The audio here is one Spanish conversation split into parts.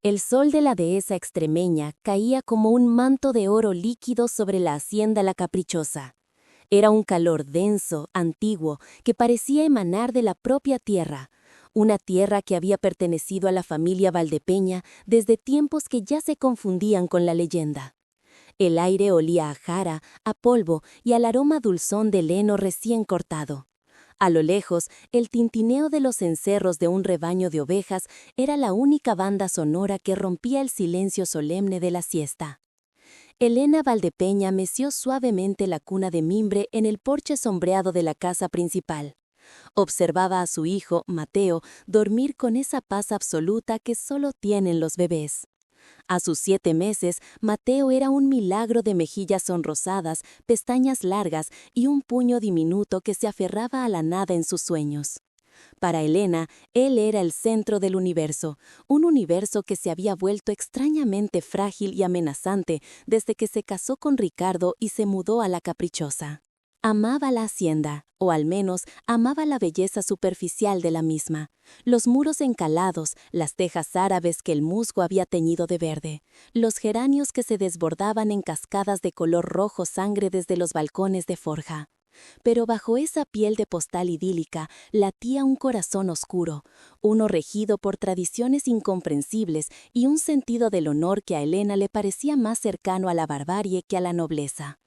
El sol de la dehesa extremeña caía como un manto de oro líquido sobre la hacienda La Caprichosa. Era un calor denso, antiguo, que parecía emanar de la propia tierra, una tierra que había pertenecido a la familia Valdepeña desde tiempos que ya se confundían con la leyenda. El aire olía a jara, a polvo y al aroma dulzón del heno recién cortado. A lo lejos, el tintineo de los cencerros de un rebaño de ovejas era la única banda sonora que rompía el silencio solemne de la siesta. Elena Valdepeña meció suavemente la cuna de mimbre en el porche sombreado de la casa principal. Observaba a su hijo, Mateo, dormir con esa paz absoluta que solo tienen los bebés. A sus 7 meses, Mateo era un milagro de mejillas sonrosadas, pestañas largas y un puño diminuto que se aferraba a la nada en sus sueños. Para Elena, él era el centro del universo, un universo que se había vuelto extrañamente frágil y amenazante desde que se casó con Ricardo y se mudó a La Caprichosa. Amaba la hacienda, o al menos amaba la belleza superficial de la misma. Los muros encalados, las tejas árabes que el musgo había teñido de verde, los geranios que se desbordaban en cascadas de color rojo sangre desde los balcones de forja. Pero bajo esa piel de postal idílica latía un corazón oscuro, uno regido por tradiciones incomprensibles y un sentido del honor que a Elena le parecía más cercano a la barbarie que a la nobleza.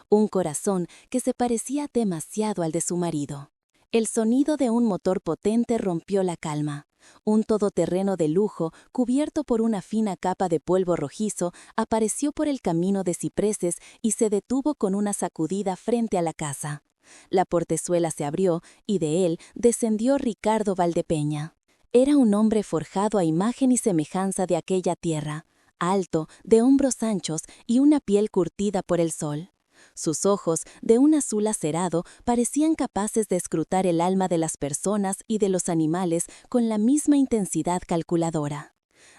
Un corazón que se parecía demasiado al de su marido. El sonido de un motor potente rompió la calma. Un todoterreno de lujo, cubierto por una fina capa de polvo rojizo, apareció por el camino de cipreses y se detuvo con una sacudida frente a la casa. La portezuela se abrió y de él descendió Ricardo Valdepeña. Era un hombre forjado a imagen y semejanza de aquella tierra, alto, de hombros anchos y una piel curtida por el sol. Sus ojos, de un azul acerado, parecían capaces de escrutar el alma de las personas y de los animales con la misma intensidad calculadora.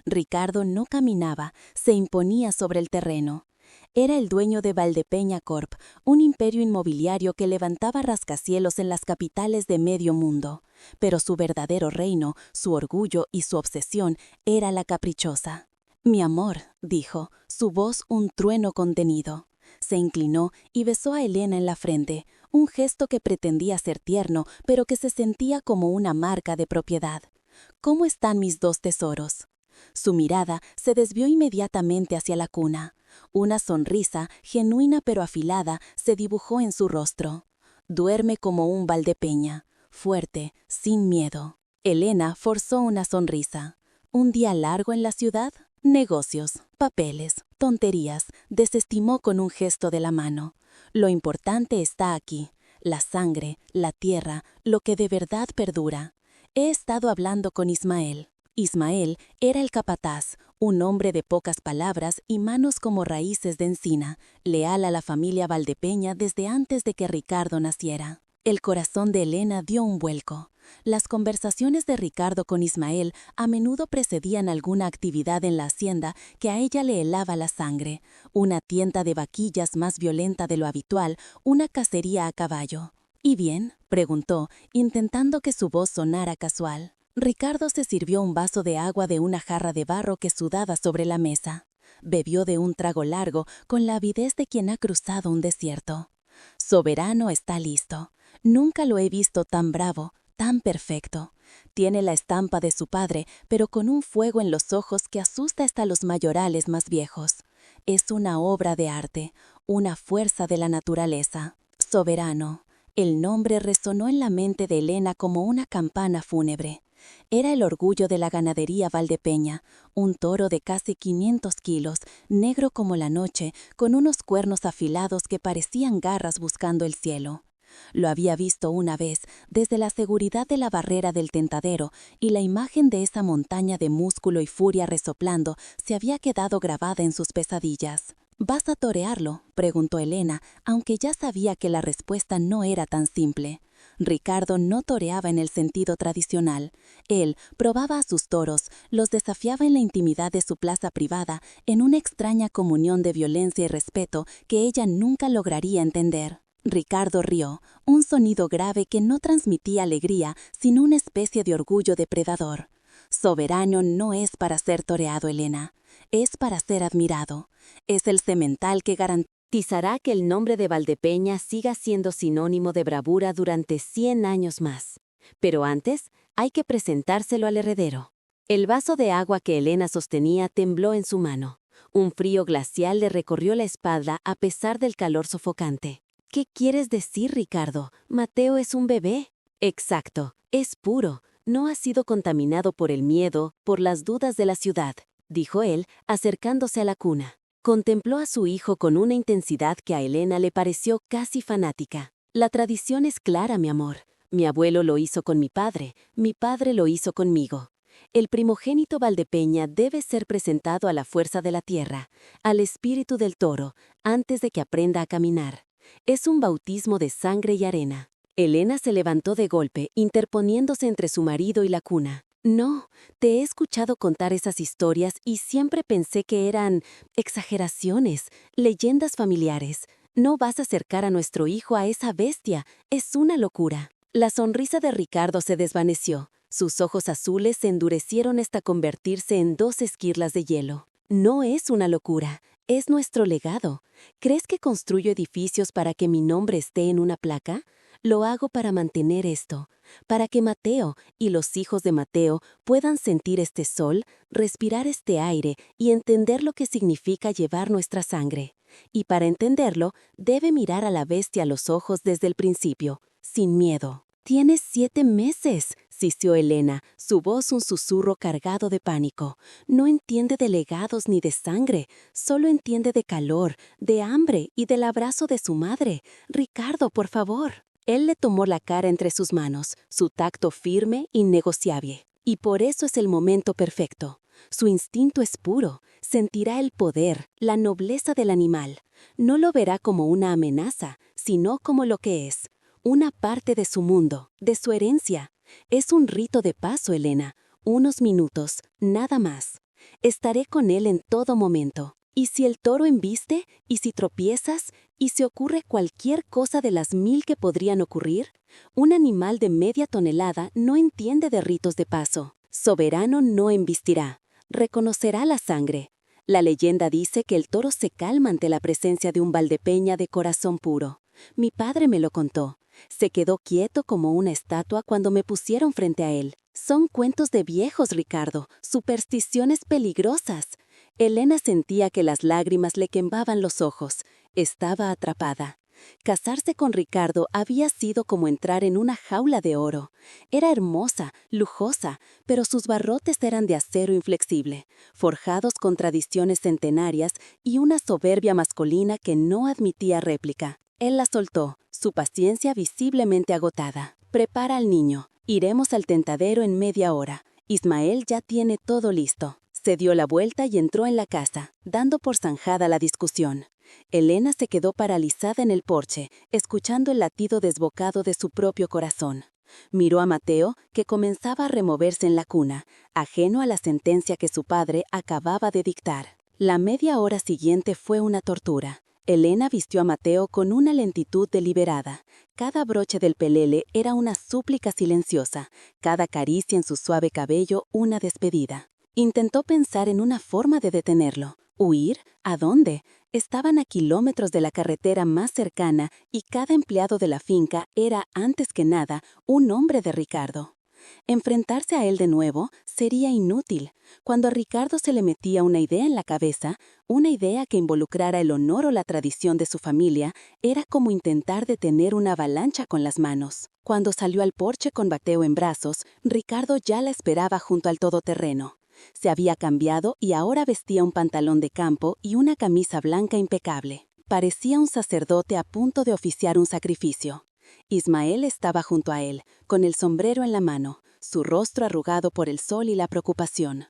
Ricardo no caminaba, se imponía sobre el terreno. Era el dueño de Valdepeña Corp, un imperio inmobiliario que levantaba rascacielos en las capitales de medio mundo. Pero su verdadero reino, su orgullo y su obsesión era La Caprichosa. «Mi amor», dijo, su voz un trueno contenido. Se inclinó y besó a Elena en la frente, un gesto que pretendía ser tierno, pero que se sentía como una marca de propiedad. «¿Cómo están mis 2 tesoros?» Su mirada se desvió inmediatamente hacia la cuna. Una sonrisa, genuina pero afilada, se dibujó en su rostro. Duerme como un Valdepeña, fuerte, sin miedo. Elena forzó una sonrisa. ¿Un día largo en la ciudad? Negocios, papeles, tonterías, desestimó con un gesto de la mano. Lo importante está aquí, la sangre, la tierra, lo que de verdad perdura. He estado hablando con Ismael. Ismael era el capataz, un hombre de pocas palabras y manos como raíces de encina, leal a la familia Valdepeña desde antes de que Ricardo naciera. El corazón de Elena dio un vuelco. Las conversaciones de Ricardo con Ismael a menudo precedían alguna actividad en la hacienda que a ella le helaba la sangre, una tienda de vaquillas más violenta de lo habitual, una cacería a caballo. ¿Y bien?, preguntó, intentando que su voz sonara casual. Ricardo se sirvió un vaso de agua de una jarra de barro que sudaba sobre la mesa. Bebió de un trago largo, con la avidez de quien ha cruzado un desierto. Soberano está listo. Nunca lo he visto tan bravo, tan perfecto. Tiene la estampa de su padre, pero con un fuego en los ojos que asusta hasta los mayorales más viejos. Es una obra de arte, una fuerza de la naturaleza. Soberano. El nombre resonó en la mente de Elena como una campana fúnebre. Era el orgullo de la ganadería Valdepeña, un toro de casi 500 kilos, negro como la noche, con unos cuernos afilados que parecían garras buscando el cielo. Lo había visto una vez, desde la seguridad de la barrera del tentadero, y la imagen de esa montaña de músculo y furia resoplando se había quedado grabada en sus pesadillas. «¿Vas a torearlo?», preguntó Elena, aunque ya sabía que la respuesta no era tan simple. Ricardo no toreaba en el sentido tradicional. Él probaba a sus toros, los desafiaba en la intimidad de su plaza privada, en una extraña comunión de violencia y respeto que ella nunca lograría entender. Ricardo rió, un sonido grave que no transmitía alegría, sino una especie de orgullo depredador. Soberano no es para ser toreado, Elena, es para ser admirado. Es el semental que garantizará que el nombre de Valdepeña siga siendo sinónimo de bravura durante 100 años más. Pero antes, hay que presentárselo al heredero. El vaso de agua que Elena sostenía tembló en su mano. Un frío glacial le recorrió la espalda a pesar del calor sofocante. ¿Qué quieres decir, Ricardo? Mateo es un bebé. Exacto, es puro. No ha sido contaminado por el miedo, por las dudas de la ciudad, dijo él, acercándose a la cuna. Contempló a su hijo con una intensidad que a Elena le pareció casi fanática. La tradición es clara, mi amor. Mi abuelo lo hizo con mi padre lo hizo conmigo. El primogénito Valdepeña debe ser presentado a la fuerza de la tierra, al espíritu del toro, antes de que aprenda a caminar. Es un bautismo de sangre y arena. Elena se levantó de golpe, interponiéndose entre su marido y la cuna. No, te he escuchado contar esas historias y siempre pensé que eran exageraciones, leyendas familiares. No vas a acercar a nuestro hijo a esa bestia, es una locura. La sonrisa de Ricardo se desvaneció. Sus ojos azules se endurecieron hasta convertirse en 2 esquirlas de hielo. No es una locura, es nuestro legado. ¿Crees que construyo edificios para que mi nombre esté en una placa? Lo hago para mantener esto, para que Mateo y los hijos de Mateo puedan sentir este sol, respirar este aire y entender lo que significa llevar nuestra sangre. Y para entenderlo, debe mirar a la bestia a los ojos desde el principio, sin miedo. «Tienes 7 meses», sisió Elena, su voz un susurro cargado de pánico. No entiende de legados ni de sangre, solo entiende de calor, de hambre y del abrazo de su madre. «Ricardo, por favor». Él le tomó la cara entre sus manos, su tacto firme, innegociable. Y por eso es el momento perfecto. Su instinto es puro, sentirá el poder, la nobleza del animal. No lo verá como una amenaza, sino como lo que es. Una parte de su mundo, de su herencia. Es un rito de paso, Elena. Unos minutos, nada más. Estaré con él en todo momento. ¿Y si el toro embiste? ¿Y si tropiezas? ¿Y si ocurre cualquier cosa de las 1000 que podrían ocurrir? Un animal de media tonelada no entiende de ritos de paso. Soberano no embistirá. Reconocerá la sangre. La leyenda dice que el toro se calma ante la presencia de un Valdepeña de corazón puro. Mi padre me lo contó. Se quedó quieto como una estatua cuando me pusieron frente a él. Son cuentos de viejos, Ricardo, supersticiones peligrosas. Elena sentía que las lágrimas le quemaban los ojos. Estaba atrapada. Casarse con Ricardo había sido como entrar en una jaula de oro. Era hermosa, lujosa, pero sus barrotes eran de acero inflexible, forjados con tradiciones centenarias y una soberbia masculina que no admitía réplica. Él la soltó, su paciencia visiblemente agotada. «Prepara al niño. Iremos al tentadero en media hora. Ismael ya tiene todo listo». Se dio la vuelta y entró en la casa, dando por zanjada la discusión. Elena se quedó paralizada en el porche, escuchando el latido desbocado de su propio corazón. Miró a Mateo, que comenzaba a removerse en la cuna, ajeno a la sentencia que su padre acababa de dictar. La media hora siguiente fue una tortura. Elena vistió a Mateo con una lentitud deliberada. Cada broche del pelele era una súplica silenciosa, cada caricia en su suave cabello una despedida. Intentó pensar en una forma de detenerlo. ¿Huir? ¿A dónde? Estaban a kilómetros de la carretera más cercana y cada empleado de la finca era, antes que nada, un hombre de Ricardo. Enfrentarse a él de nuevo sería inútil. Cuando a Ricardo se le metía una idea en la cabeza, una idea que involucrara el honor o la tradición de su familia, era como intentar detener una avalancha con las manos. Cuando salió al porche con Mateo en brazos, Ricardo ya la esperaba junto al todoterreno. Se había cambiado y ahora vestía un pantalón de campo y una camisa blanca impecable. Parecía un sacerdote a punto de oficiar un sacrificio. Ismael estaba junto a él, con el sombrero en la mano, su rostro arrugado por el sol y la preocupación.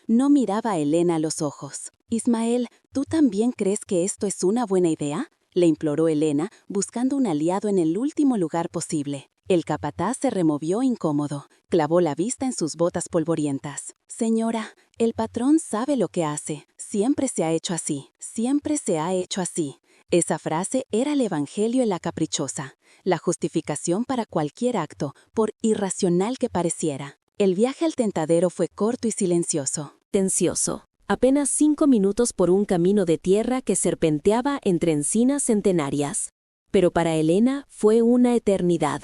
No miraba a Elena a los ojos. «Ismael, ¿tú también crees que esto es una buena idea?», le imploró Elena, buscando un aliado en el último lugar posible. El capataz se removió incómodo, clavó la vista en sus botas polvorientas. «Señora, el patrón sabe lo que hace. Siempre se ha hecho así. Siempre se ha hecho así». Esa frase era el evangelio en la caprichosa, la justificación para cualquier acto, por irracional que pareciera. El viaje al tentadero fue corto y silencioso. Tencioso. Apenas 5 minutos por un camino de tierra que serpenteaba entre encinas centenarias. Pero para Elena fue una eternidad.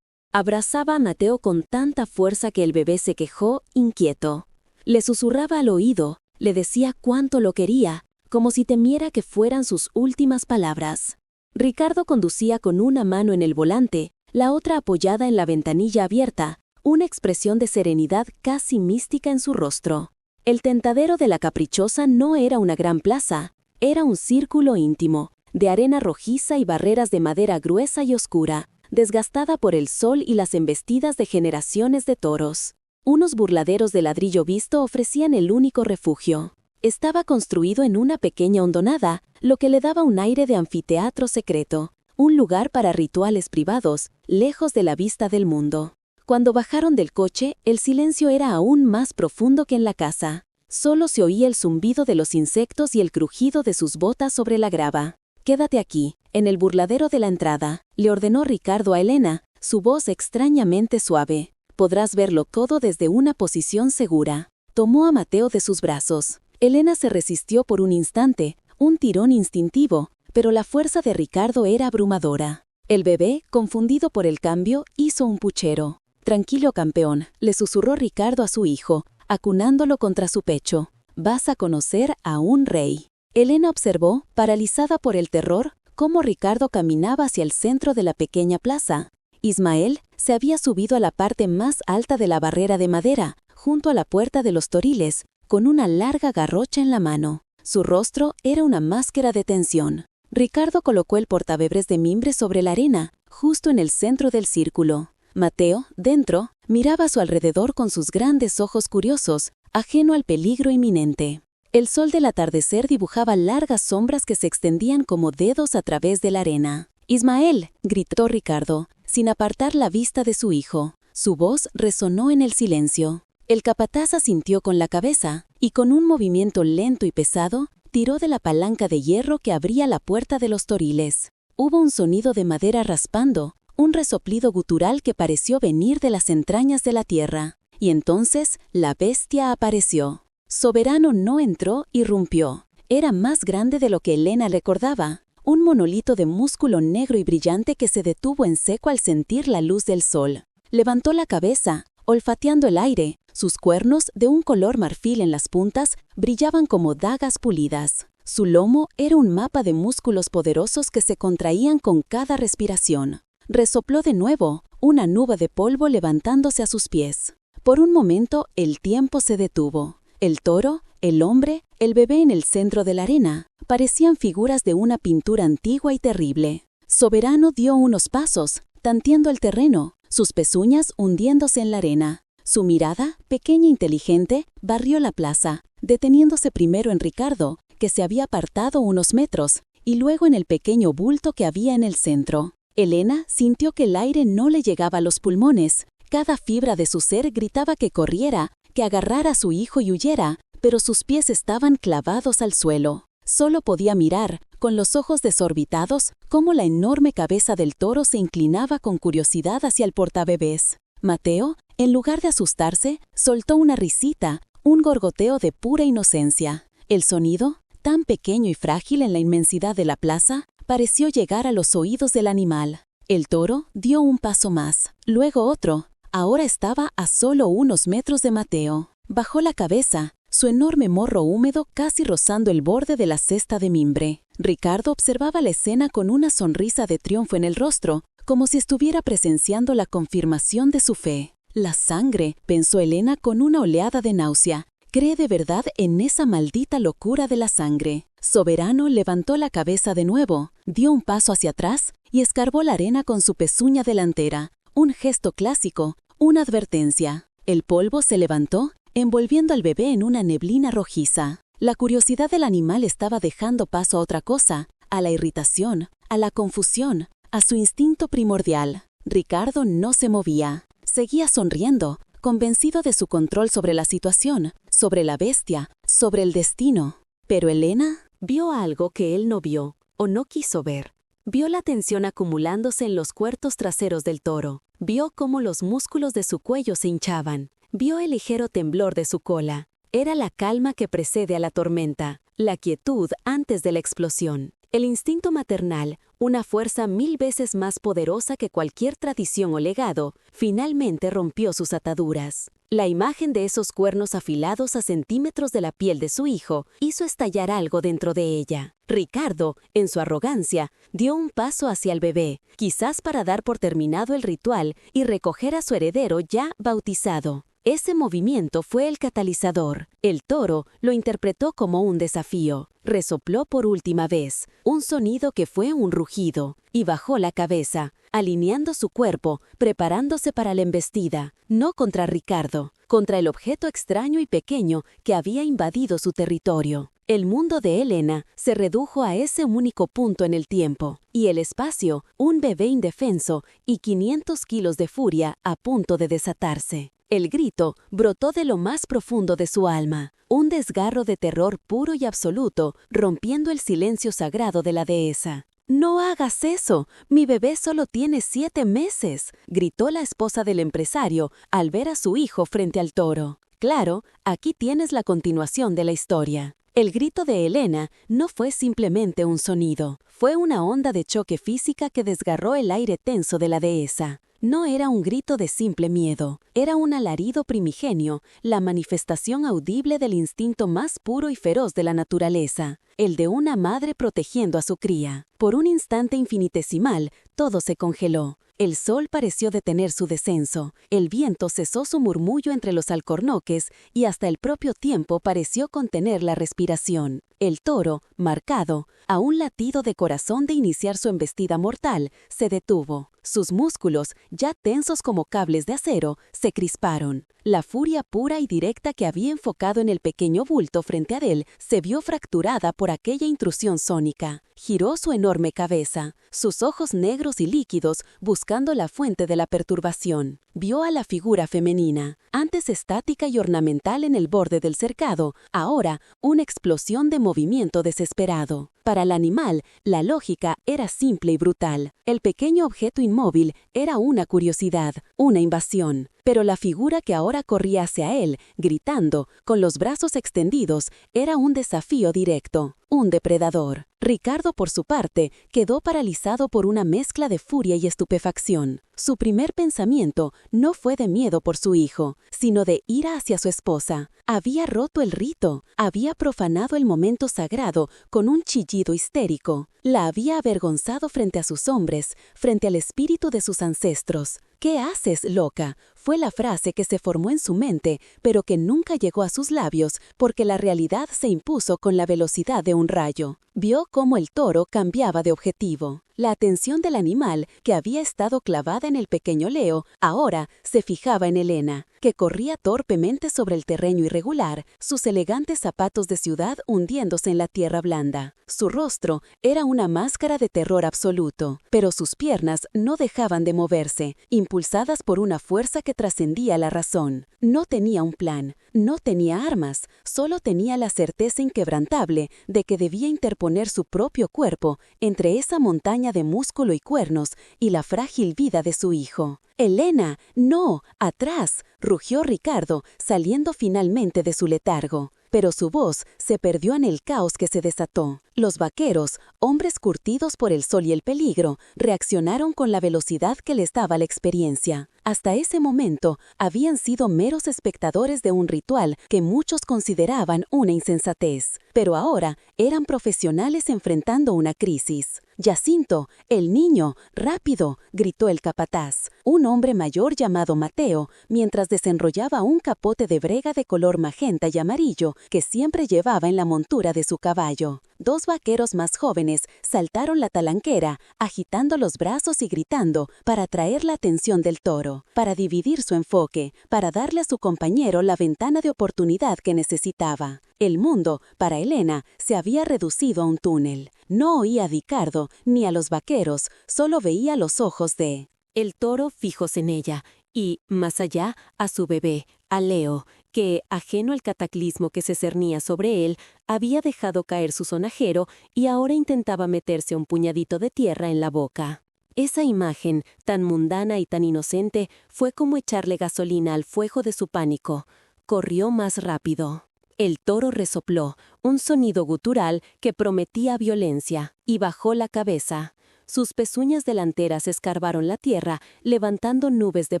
Abrazaba a Mateo con tanta fuerza que el bebé se quejó, inquieto. Le susurraba al oído, le decía cuánto lo quería, como si temiera que fueran sus últimas palabras. Ricardo conducía con una mano en el volante, la otra apoyada en la ventanilla abierta, una expresión de serenidad casi mística en su rostro. El tentadero de la Caprichosa no era una gran plaza, era un círculo íntimo, de arena rojiza y barreras de madera gruesa y oscura, desgastada por el sol y las embestidas de generaciones de toros. Unos burladeros de ladrillo visto ofrecían el único refugio. Estaba construido en una pequeña hondonada, lo que le daba un aire de anfiteatro secreto, un lugar para rituales privados, lejos de la vista del mundo. Cuando bajaron del coche, el silencio era aún más profundo que en la casa. Solo se oía el zumbido de los insectos y el crujido de sus botas sobre la grava. «Quédate aquí, en el burladero de la entrada», le ordenó Ricardo a Elena, su voz extrañamente suave. «Podrás verlo todo desde una posición segura». Tomó a Mateo de sus brazos. Elena se resistió por un instante, un tirón instintivo, pero la fuerza de Ricardo era abrumadora. El bebé, confundido por el cambio, hizo un puchero. «Tranquilo, campeón», le susurró Ricardo a su hijo, acunándolo contra su pecho. «Vas a conocer a un rey». Elena observó, paralizada por el terror, cómo Ricardo caminaba hacia el centro de la pequeña plaza. Ismael se había subido a la parte más alta de la barrera de madera, junto a la puerta de los toriles, con una larga garrocha en la mano. Su rostro era una máscara de tensión. Ricardo colocó el portabebres de mimbre sobre la arena, justo en el centro del círculo. Mateo, dentro, miraba a su alrededor con sus grandes ojos curiosos, ajeno al peligro inminente. El sol del atardecer dibujaba largas sombras que se extendían como dedos a través de la arena. «Ismael», gritó Ricardo, sin apartar la vista de su hijo. Su voz resonó en el silencio. El capataz asintió con la cabeza, y con un movimiento lento y pesado, tiró de la palanca de hierro que abría la puerta de los toriles. Hubo un sonido de madera raspando, un resoplido gutural que pareció venir de las entrañas de la tierra. Y entonces la bestia apareció. Soberano no entró, irrumpió. Era más grande de lo que Elena recordaba, un monolito de músculo negro y brillante que se detuvo en seco al sentir la luz del sol. Levantó la cabeza, olfateando el aire, sus cuernos, de un color marfil en las puntas, brillaban como dagas pulidas. Su lomo era un mapa de músculos poderosos que se contraían con cada respiración. Resopló de nuevo, una nube de polvo levantándose a sus pies. Por un momento, el tiempo se detuvo. El toro, el hombre, el bebé en el centro de la arena, parecían figuras de una pintura antigua y terrible. Soberano dio unos pasos, tanteando el terreno, sus pezuñas hundiéndose en la arena. Su mirada, pequeña e inteligente, barrió la plaza, deteniéndose primero en Ricardo, que se había apartado unos metros, y luego en el pequeño bulto que había en el centro. Elena sintió que el aire no le llegaba a los pulmones. Cada fibra de su ser gritaba que corriera, que agarrara a su hijo y huyera, pero sus pies estaban clavados al suelo. Solo podía mirar, con los ojos desorbitados, cómo la enorme cabeza del toro se inclinaba con curiosidad hacia el portabebés. Mateo, en lugar de asustarse, soltó una risita, un gorgoteo de pura inocencia. El sonido, tan pequeño y frágil en la inmensidad de la plaza, pareció llegar a los oídos del animal. El toro dio un paso más, luego otro. Ahora estaba a solo unos metros de Mateo. Bajó la cabeza, su enorme morro húmedo casi rozando el borde de la cesta de mimbre. Ricardo observaba la escena con una sonrisa de triunfo en el rostro, como si estuviera presenciando la confirmación de su fe. «La sangre», pensó Elena con una oleada de náusea. «Cree de verdad en esa maldita locura de la sangre». Soberano levantó la cabeza de nuevo, dio un paso hacia atrás y escarbó la arena con su pezuña delantera. Un gesto clásico, una advertencia. El polvo se levantó, envolviendo al bebé en una neblina rojiza. La curiosidad del animal estaba dejando paso a otra cosa, a la irritación, a la confusión, a su instinto primordial. Ricardo no se movía. Seguía sonriendo, convencido de su control sobre la situación, sobre la bestia, sobre el destino. Pero Elena vio algo que él no vio, o no quiso ver. Vio la tensión acumulándose en los cuernos traseros del toro. Vio cómo los músculos de su cuello se hinchaban. Vio el ligero temblor de su cola. Era la calma que precede a la tormenta, la quietud antes de la explosión. El instinto maternal, una fuerza 1000 veces más poderosa que cualquier tradición o legado, finalmente rompió sus ataduras. La imagen de esos cuernos afilados a centímetros de la piel de su hijo hizo estallar algo dentro de ella. Ricardo, en su arrogancia, dio un paso hacia el bebé, quizás para dar por terminado el ritual y recoger a su heredero ya bautizado. Ese movimiento fue el catalizador. El toro lo interpretó como un desafío. Resopló por última vez, un sonido que fue un rugido, y bajó la cabeza, alineando su cuerpo, preparándose para la embestida, no contra Ricardo, contra el objeto extraño y pequeño que había invadido su territorio. El mundo de Elena se redujo a ese único punto en el tiempo, y el espacio, un bebé indefenso y 500 kilos de furia a punto de desatarse. El grito brotó de lo más profundo de su alma, un desgarro de terror puro y absoluto, rompiendo el silencio sagrado de la dehesa. «¡No hagas eso! ¡Mi bebé solo tiene 7 meses!», gritó la esposa del empresario al ver a su hijo frente al toro. Claro, aquí tienes la continuación de la historia. El grito de Elena no fue simplemente un sonido, fue una onda de choque física que desgarró el aire tenso de la dehesa. No era un grito de simple miedo, era un alarido primigenio, la manifestación audible del instinto más puro y feroz de la naturaleza, el de una madre protegiendo a su cría. Por un instante infinitesimal, todo se congeló. El sol pareció detener su descenso, el viento cesó su murmullo entre los alcornoques y hasta el propio tiempo pareció contener la respiración. El toro, marcado, a un latido de corazón de iniciar su embestida mortal, se detuvo. Sus músculos, ya tensos como cables de acero, se crisparon. La furia pura y directa que había enfocado en el pequeño bulto frente a él se vio fracturada por aquella intrusión sónica. Giró su enorme cabeza, sus ojos negros y líquidos buscando la fuente de la perturbación. Vio a la figura femenina, antes estática y ornamental en el borde del cercado, ahora una explosión de movimiento desesperado. Para el animal, la lógica era simple y brutal. El pequeño objeto inmóvil era una curiosidad, una invasión. Pero la figura que ahora corría hacia él, gritando, con los brazos extendidos, era un desafío directo, un depredador. Ricardo, por su parte, quedó paralizado por una mezcla de furia y estupefacción. Su primer pensamiento no fue de miedo por su hijo, sino de ira hacia su esposa. Había roto el rito, había profanado el momento sagrado con un chillido histérico. La había avergonzado frente a sus hombres, frente al espíritu de sus ancestros. «¿Qué haces, loca?», fue la frase que se formó en su mente, pero que nunca llegó a sus labios porque la realidad se impuso con la velocidad de un rayo. Vio cómo el toro cambiaba de objetivo. La atención del animal, que había estado clavada en el pequeño Leo, ahora se fijaba en Elena, que corría torpemente sobre el terreno irregular, sus elegantes zapatos de ciudad hundiéndose en la tierra blanda. Su rostro era una máscara de terror absoluto, pero sus piernas no dejaban de moverse, impulsadas por una fuerza que trascendía la razón. No tenía un plan, no tenía armas, solo tenía la certeza inquebrantable de que debía interponer su propio cuerpo entre esa montaña de músculo y cuernos y la frágil vida de su hijo. «¡Elena! ¡No! ¡Atrás!», rugió Ricardo, saliendo finalmente de su letargo. Pero su voz se perdió en el caos que se desató. Los vaqueros, hombres curtidos por el sol y el peligro, reaccionaron con la velocidad que les daba la experiencia. Hasta ese momento habían sido meros espectadores de un ritual que muchos consideraban una insensatez, pero ahora eran profesionales enfrentando una crisis. «Jacinto, el niño, rápido», gritó el capataz, un hombre mayor llamado Mateo, mientras desenrollaba un capote de brega de color magenta y amarillo que siempre llevaba en la montura de su caballo. Dos vaqueros más jóvenes saltaron la talanquera, agitando los brazos y gritando para atraer la atención del toro, para dividir su enfoque, para darle a su compañero la ventana de oportunidad que necesitaba. El mundo, para Elena, se había reducido a un túnel. No oía a Ricardo ni a los vaqueros, solo veía los ojos de el toro fijos en ella y, más allá, a su bebé, a Leo, que, ajeno al cataclismo que se cernía sobre él, había dejado caer su sonajero y ahora intentaba meterse un puñadito de tierra en la boca. Esa imagen, tan mundana y tan inocente, fue como echarle gasolina al fuego de su pánico. Corrió más rápido. El toro resopló, un sonido gutural que prometía violencia, y bajó la cabeza. Sus pezuñas delanteras escarbaron la tierra, levantando nubes de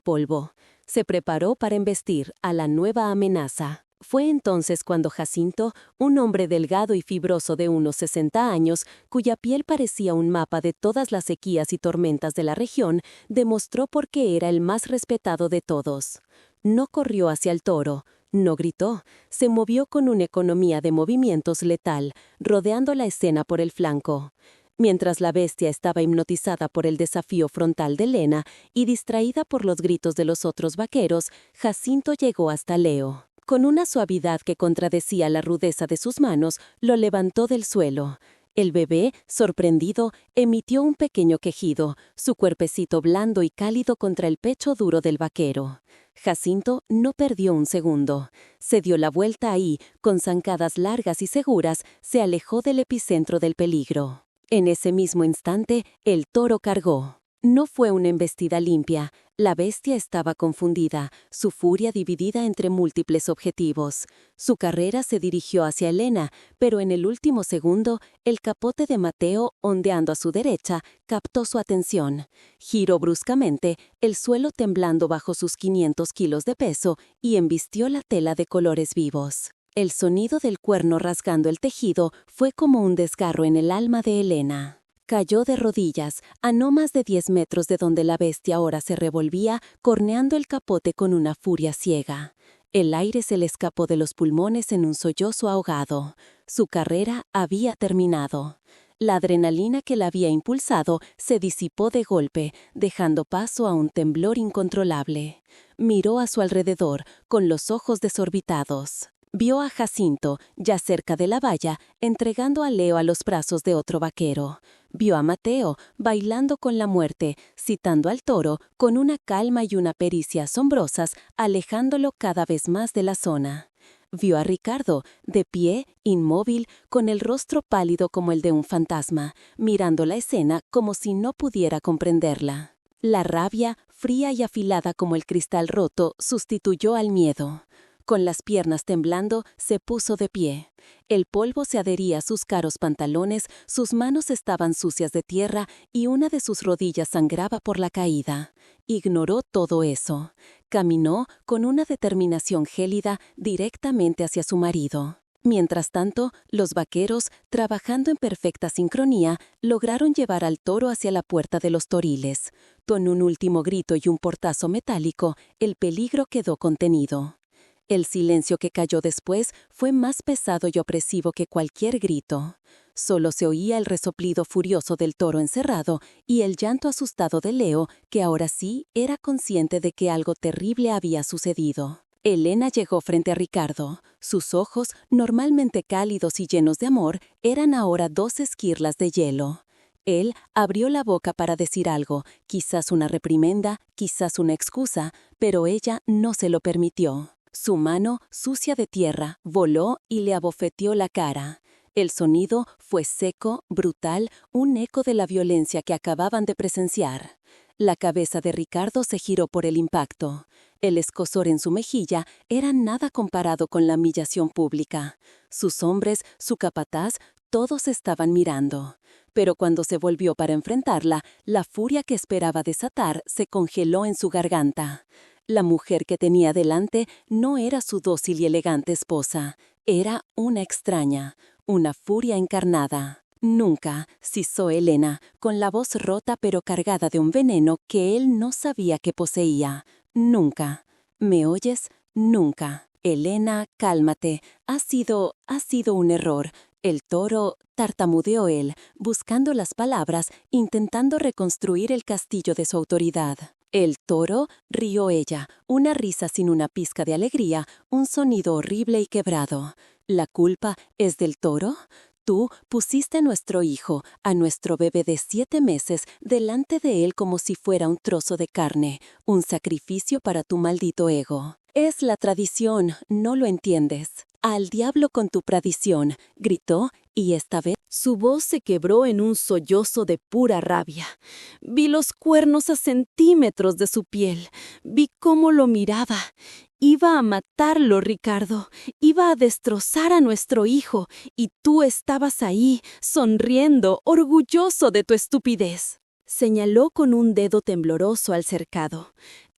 polvo. Se preparó para embestir a la nueva amenaza. Fue entonces cuando Jacinto, un hombre delgado y fibroso de unos 60 años, cuya piel parecía un mapa de todas las sequías y tormentas de la región, demostró por qué era el más respetado de todos. No corrió hacia el toro, no gritó, se movió con una economía de movimientos letal, rodeando la escena por el flanco. Mientras la bestia estaba hipnotizada por el desafío frontal de Lena y distraída por los gritos de los otros vaqueros, Jacinto llegó hasta Leo. Con una suavidad que contradecía la rudeza de sus manos, lo levantó del suelo. El bebé, sorprendido, emitió un pequeño quejido, su cuerpecito blando y cálido contra el pecho duro del vaquero. Jacinto no perdió un segundo. Se dio la vuelta y, con zancadas largas y seguras, se alejó del epicentro del peligro. En ese mismo instante, el toro cargó. No fue una embestida limpia. La bestia estaba confundida, su furia dividida entre múltiples objetivos. Su carrera se dirigió hacia Elena, pero en el último segundo, el capote de Mateo, ondeando a su derecha, captó su atención. Giró bruscamente, el suelo temblando bajo sus 500 kilos de peso, y embistió la tela de colores vivos. El sonido del cuerno rasgando el tejido fue como un desgarro en el alma de Elena. Cayó de rodillas, a no más de 10 metros de donde la bestia ahora se revolvía, corneando el capote con una furia ciega. El aire se le escapó de los pulmones en un sollozo ahogado. Su carrera había terminado. La adrenalina que la había impulsado se disipó de golpe, dejando paso a un temblor incontrolable. Miró a su alrededor, con los ojos desorbitados. Vio a Jacinto, ya cerca de la valla, entregando a Leo a los brazos de otro vaquero. Vio a Mateo, bailando con la muerte, citando al toro, con una calma y una pericia asombrosas, alejándolo cada vez más de la zona. Vio a Ricardo, de pie, inmóvil, con el rostro pálido como el de un fantasma, mirando la escena como si no pudiera comprenderla. La rabia, fría y afilada como el cristal roto, sustituyó al miedo. Con las piernas temblando, se puso de pie. El polvo se adhería a sus caros pantalones, sus manos estaban sucias de tierra y una de sus rodillas sangraba por la caída. Ignoró todo eso. Caminó con una determinación gélida directamente hacia su marido. Mientras tanto, los vaqueros, trabajando en perfecta sincronía, lograron llevar al toro hacia la puerta de los toriles. Con un último grito y un portazo metálico, el peligro quedó contenido. El silencio que cayó después fue más pesado y opresivo que cualquier grito. Solo se oía el resoplido furioso del toro encerrado y el llanto asustado de Leo, que ahora sí era consciente de que algo terrible había sucedido. Elena llegó frente a Ricardo. Sus ojos, normalmente cálidos y llenos de amor, eran ahora 2 esquirlas de hielo. Él abrió la boca para decir algo, quizás una reprimenda, quizás una excusa, pero ella no se lo permitió. Su mano, sucia de tierra, voló y le abofeteó la cara. El sonido fue seco, brutal, un eco de la violencia que acababan de presenciar. La cabeza de Ricardo se giró por el impacto. El escozor en su mejilla era nada comparado con la humillación pública. Sus hombres, su capataz, todos estaban mirando. Pero cuando se volvió para enfrentarla, la furia que esperaba desatar se congeló en su garganta. La mujer que tenía delante no era su dócil y elegante esposa, era una extraña, una furia encarnada. Nunca, sisó Elena, con la voz rota pero cargada de un veneno que él no sabía que poseía. Nunca. ¿Me oyes? Nunca. Elena, cálmate. Ha sido un error. El toro, tartamudeó él, buscando las palabras, intentando reconstruir el castillo de su autoridad. El toro, rió ella, una risa sin una pizca de alegría, un sonido horrible y quebrado. ¿La culpa es del toro? Tú pusiste a nuestro hijo, a nuestro bebé de 7 meses, delante de él como si fuera un trozo de carne, un sacrificio para tu maldito ego. Es la tradición, no lo entiendes. Al diablo con tu tradición, gritó, y esta vez Su voz se quebró en un sollozo de pura rabia. Vi los cuernos a centímetros de su piel. Vi cómo lo miraba. Iba a matarlo, Ricardo. Iba a destrozar a nuestro hijo. Y tú estabas ahí, sonriendo, orgulloso de tu estupidez. Señaló con un dedo tembloroso al cercado.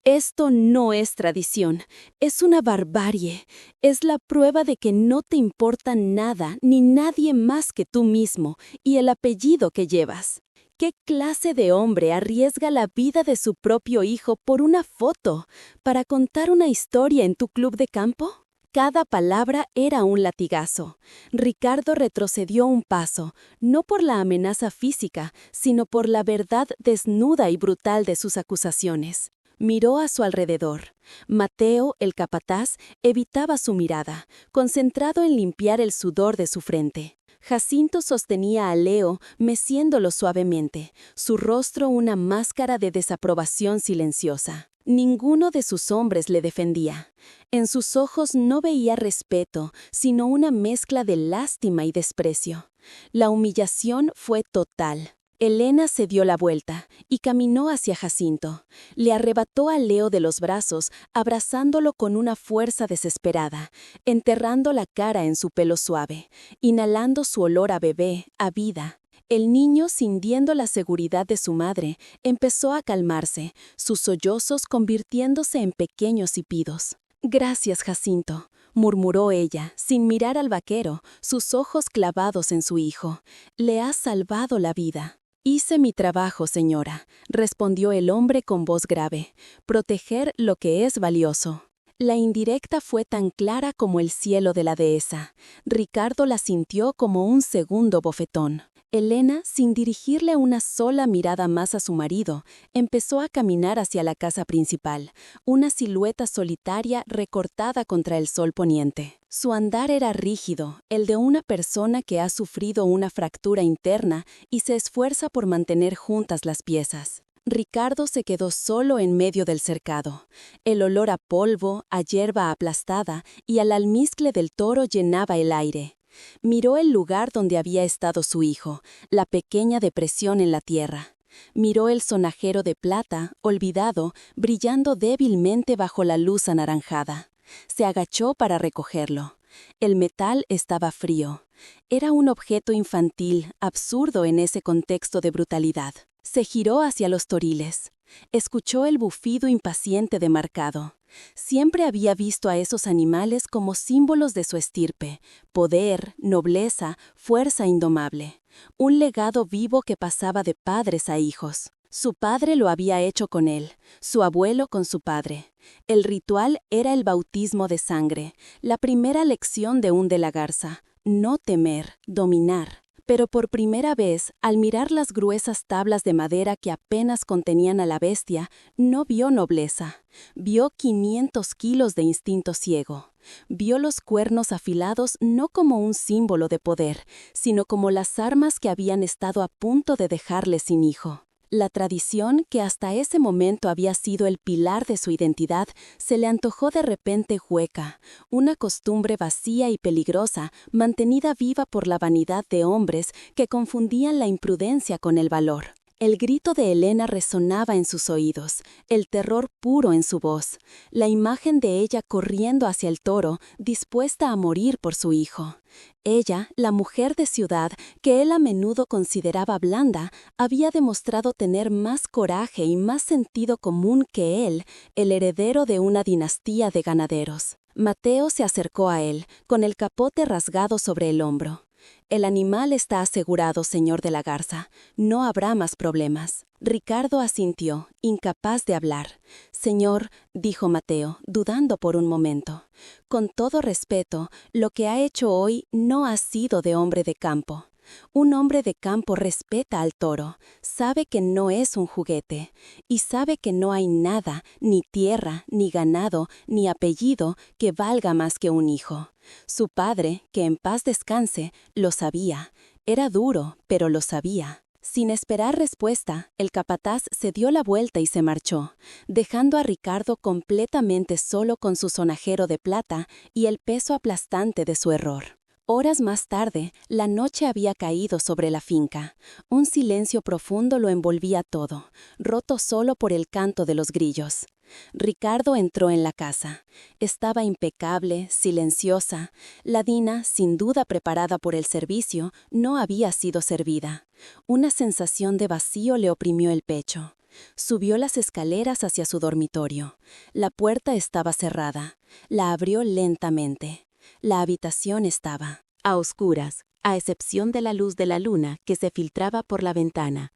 Esto no es tradición, es una barbarie. Es la prueba de que no te importa nada ni nadie más que tú mismo y el apellido que llevas. ¿Qué clase de hombre arriesga la vida de su propio hijo por una foto para contar una historia en tu club de campo? Cada palabra era un latigazo. Ricardo retrocedió un paso, no por la amenaza física, sino por la verdad desnuda y brutal de sus acusaciones. Miró a su alrededor. Mateo, el capataz, evitaba su mirada, concentrado en limpiar el sudor de su frente. Jacinto sostenía a Leo, meciéndolo suavemente, su rostro una máscara de desaprobación silenciosa. Ninguno de sus hombres le defendía. En sus ojos no veía respeto, sino una mezcla de lástima y desprecio. La humillación fue total. Elena se dio la vuelta y caminó hacia Jacinto. Le arrebató a Leo de los brazos, abrazándolo con una fuerza desesperada, enterrando la cara en su pelo suave, inhalando su olor a bebé, a vida. El niño, sintiendo la seguridad de su madre, empezó a calmarse, sus sollozos convirtiéndose en pequeños hipidos. «Gracias, Jacinto», murmuró ella, sin mirar al vaquero, sus ojos clavados en su hijo. «Le has salvado la vida». «Hice mi trabajo, señora», respondió el hombre con voz grave. «Proteger lo que es valioso». La indirecta fue tan clara como el cielo de la dehesa. Ricardo la sintió como un segundo bofetón. Elena, sin dirigirle una sola mirada más a su marido, empezó a caminar hacia la casa principal, una silueta solitaria recortada contra el sol poniente. Su andar era rígido, el de una persona que ha sufrido una fractura interna y se esfuerza por mantener juntas las piezas. Ricardo se quedó solo en medio del cercado. El olor a polvo, a hierba aplastada y al almizcle del toro llenaba el aire. Miró el lugar donde había estado su hijo, la pequeña depresión en la tierra. Miró el sonajero de plata, olvidado, brillando débilmente bajo la luz anaranjada. Se agachó para recogerlo. El metal estaba frío. Era un objeto infantil, absurdo en ese contexto de brutalidad. Se giró hacia los toriles. Escuchó el bufido impaciente de Marcado. Siempre había visto a esos animales como símbolos de su estirpe, poder, nobleza, fuerza indomable. Un legado vivo que pasaba de padres a hijos. Su padre lo había hecho con él, su abuelo con su padre. El ritual era el bautismo de sangre, la primera lección de un de la Garza. No temer, dominar. Pero por primera vez, al mirar las gruesas tablas de madera que apenas contenían a la bestia, no vio nobleza. Vio 500 kilos de instinto ciego. Vio los cuernos afilados no como un símbolo de poder, sino como las armas que habían estado a punto de dejarle sin hijo. La tradición, que hasta ese momento había sido el pilar de su identidad, se le antojó de repente hueca, una costumbre vacía y peligrosa, mantenida viva por la vanidad de hombres que confundían la imprudencia con el valor. El grito de Elena resonaba en sus oídos, el terror puro en su voz, la imagen de ella corriendo hacia el toro, dispuesta a morir por su hijo. Ella, la mujer de ciudad, que él a menudo consideraba blanda, había demostrado tener más coraje y más sentido común que él, el heredero de una dinastía de ganaderos. Mateo se acercó a él, con el capote rasgado sobre el hombro. «El animal está asegurado, señor de la Garza. No habrá más problemas». Ricardo asintió, incapaz de hablar. «Señor», dijo Mateo, dudando por un momento, «con todo respeto, lo que ha hecho hoy no ha sido de hombre de campo». Un hombre de campo respeta al toro, sabe que no es un juguete, y sabe que no hay nada, ni tierra, ni ganado, ni apellido, que valga más que un hijo. Su padre, que en paz descanse, lo sabía. Era duro, pero lo sabía. Sin esperar respuesta, el capataz se dio la vuelta y se marchó, dejando a Ricardo completamente solo con su sonajero de plata y el peso aplastante de su error. Horas más tarde, la noche había caído sobre la finca. Un silencio profundo lo envolvía todo, roto solo por el canto de los grillos. Ricardo entró en la casa. Estaba impecable, silenciosa. La Dina, sin duda preparada por el servicio, no había sido servida. Una sensación de vacío le oprimió el pecho. Subió las escaleras hacia su dormitorio. La puerta estaba cerrada. La abrió lentamente. La habitación estaba a oscuras, a excepción de la luz de la luna que se filtraba por la ventana.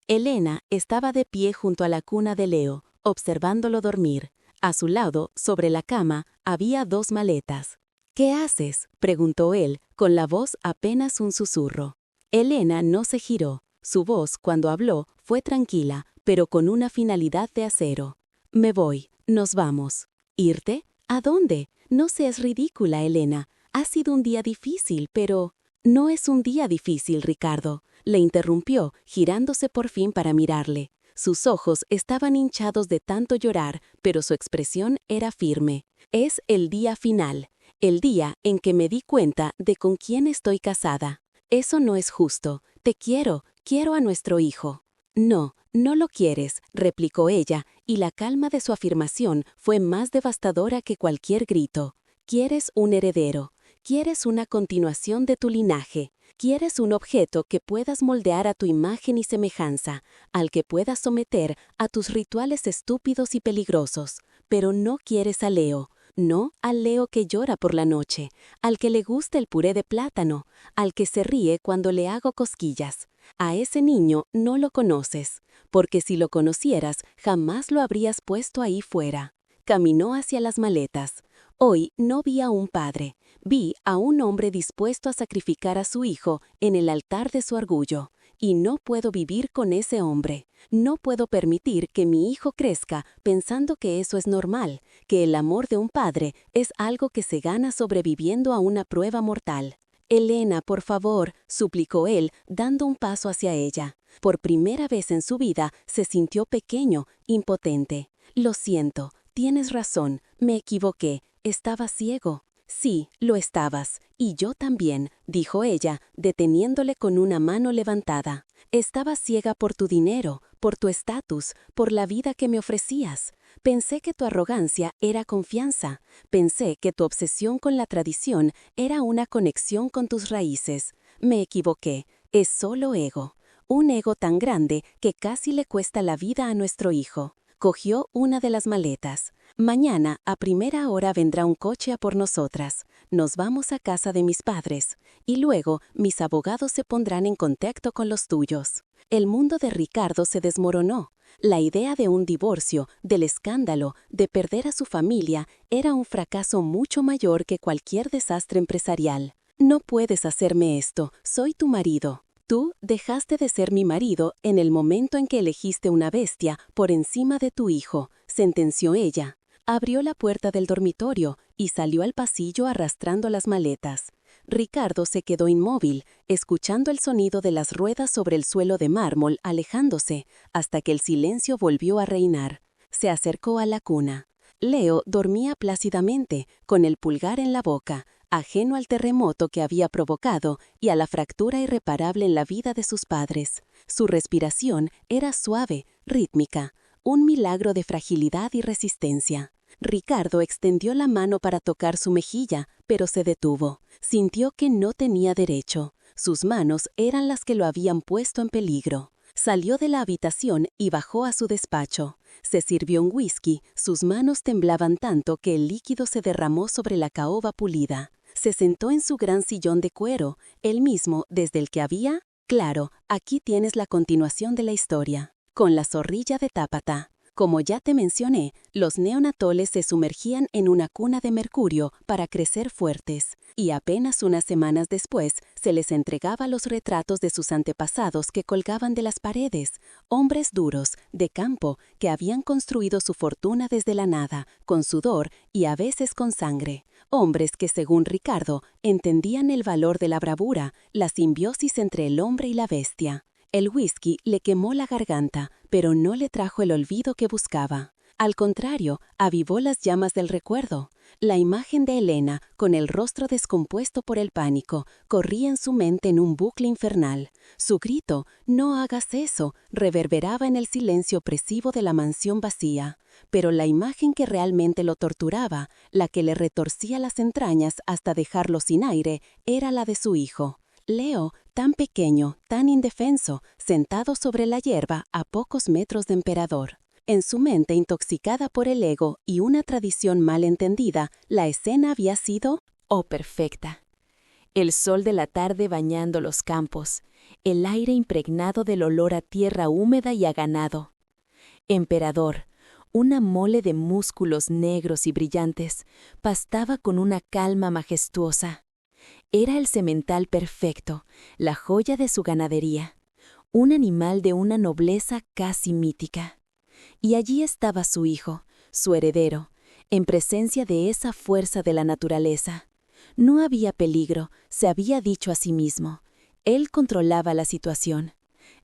Elena estaba de pie junto a la cuna de Leo, observándolo dormir. A su lado, sobre la cama, había 2 maletas. «¿Qué haces?», preguntó él, con la voz apenas un susurro. Elena no se giró. Su voz, cuando habló, fue tranquila, pero con una finalidad de acero. «Me voy, nos vamos». «¿Irte? ¿A dónde? No seas ridícula, Elena. Ha sido un día difícil, pero...» «No es un día difícil, Ricardo», le interrumpió, girándose por fin para mirarle. Sus ojos estaban hinchados de tanto llorar, pero su expresión era firme. «Es el día final, el día en que me di cuenta de con quién estoy casada. Eso no es justo. Te quiero a nuestro hijo». «No, no lo quieres», replicó ella, y la calma de su afirmación fue más devastadora que cualquier grito. «Quieres un heredero. Quieres una continuación de tu linaje. Quieres un objeto que puedas moldear a tu imagen y semejanza, al que puedas someter a tus rituales estúpidos y peligrosos. Pero no quieres a Leo. No al Leo que llora por la noche, al que le gusta el puré de plátano, al que se ríe cuando le hago cosquillas. A ese niño no lo conoces, porque si lo conocieras, jamás lo habrías puesto ahí fuera». Caminó hacia las maletas. «Hoy no vi a un padre, vi a un hombre dispuesto a sacrificar a su hijo en el altar de su orgullo, y no puedo vivir con ese hombre. No puedo permitir que mi hijo crezca pensando que eso es normal, que el amor de un padre es algo que se gana sobreviviendo a una prueba mortal». «Elena, por favor», suplicó él, dando un paso hacia ella. Por primera vez en su vida se sintió pequeño, impotente. «Lo siento, tienes razón, me equivoqué, estaba ciego». «Sí, lo estabas, y yo también», dijo ella, deteniéndole con una mano levantada. «Estaba ciega por tu dinero, por tu estatus, por la vida que me ofrecías. Pensé que tu arrogancia era confianza. Pensé que tu obsesión con la tradición era una conexión con tus raíces. Me equivoqué, es solo ego. Un ego tan grande que casi le cuesta la vida a nuestro hijo». Cogió una de las maletas. «Mañana, a primera hora, vendrá un coche a por nosotras. Nos vamos a casa de mis padres. Y luego, mis abogados se pondrán en contacto con los tuyos». El mundo de Ricardo se desmoronó. La idea de un divorcio, del escándalo, de perder a su familia, era un fracaso mucho mayor que cualquier desastre empresarial. «No puedes hacerme esto, soy tu marido». «Tú dejaste de ser mi marido en el momento en que elegiste una bestia por encima de tu hijo», sentenció ella. Abrió la puerta del dormitorio y salió al pasillo arrastrando las maletas. Ricardo se quedó inmóvil, escuchando el sonido de las ruedas sobre el suelo de mármol alejándose, hasta que el silencio volvió a reinar. Se acercó a la cuna. Leo dormía plácidamente, con el pulgar en la boca, ajeno al terremoto que había provocado y a la fractura irreparable en la vida de sus padres. Su respiración era suave, rítmica, un milagro de fragilidad y resistencia. Ricardo extendió la mano para tocar su mejilla, pero se detuvo. Sintió que no tenía derecho. Sus manos eran las que lo habían puesto en peligro. Salió de la habitación y bajó a su despacho. Se sirvió un whisky, sus manos temblaban tanto que el líquido se derramó sobre la caoba pulida. Se sentó en su gran sillón de cuero, el mismo desde el que había... Claro, aquí tienes la continuación de la historia, con la zorrilla de Tápata. Como ya te mencioné, los neonatoles se sumergían en una cuna de mercurio para crecer fuertes, y apenas unas semanas después se les entregaba los retratos de sus antepasados que colgaban de las paredes, hombres duros, de campo, que habían construido su fortuna desde la nada, con sudor y a veces con sangre. Hombres que, según Ricardo, entendían el valor de la bravura, la simbiosis entre el hombre y la bestia. El whisky le quemó la garganta, pero no le trajo el olvido que buscaba. Al contrario, avivó las llamas del recuerdo. La imagen de Elena, con el rostro descompuesto por el pánico, corría en su mente en un bucle infernal. Su grito, «No hagas eso», reverberaba en el silencio opresivo de la mansión vacía. Pero la imagen que realmente lo torturaba, la que le retorcía las entrañas hasta dejarlo sin aire, era la de su hijo. Leo, tan pequeño, tan indefenso, sentado sobre la hierba a pocos metros de Emperador. En su mente intoxicada por el ego y una tradición mal entendida, la escena había sido, perfecta. El sol de la tarde bañando los campos, el aire impregnado del olor a tierra húmeda y a ganado. Emperador, una mole de músculos negros y brillantes, pastaba con una calma majestuosa. Era el semental perfecto, la joya de su ganadería, un animal de una nobleza casi mítica. Y allí estaba su hijo, su heredero, en presencia de esa fuerza de la naturaleza. No había peligro, se había dicho a sí mismo. Él controlaba la situación.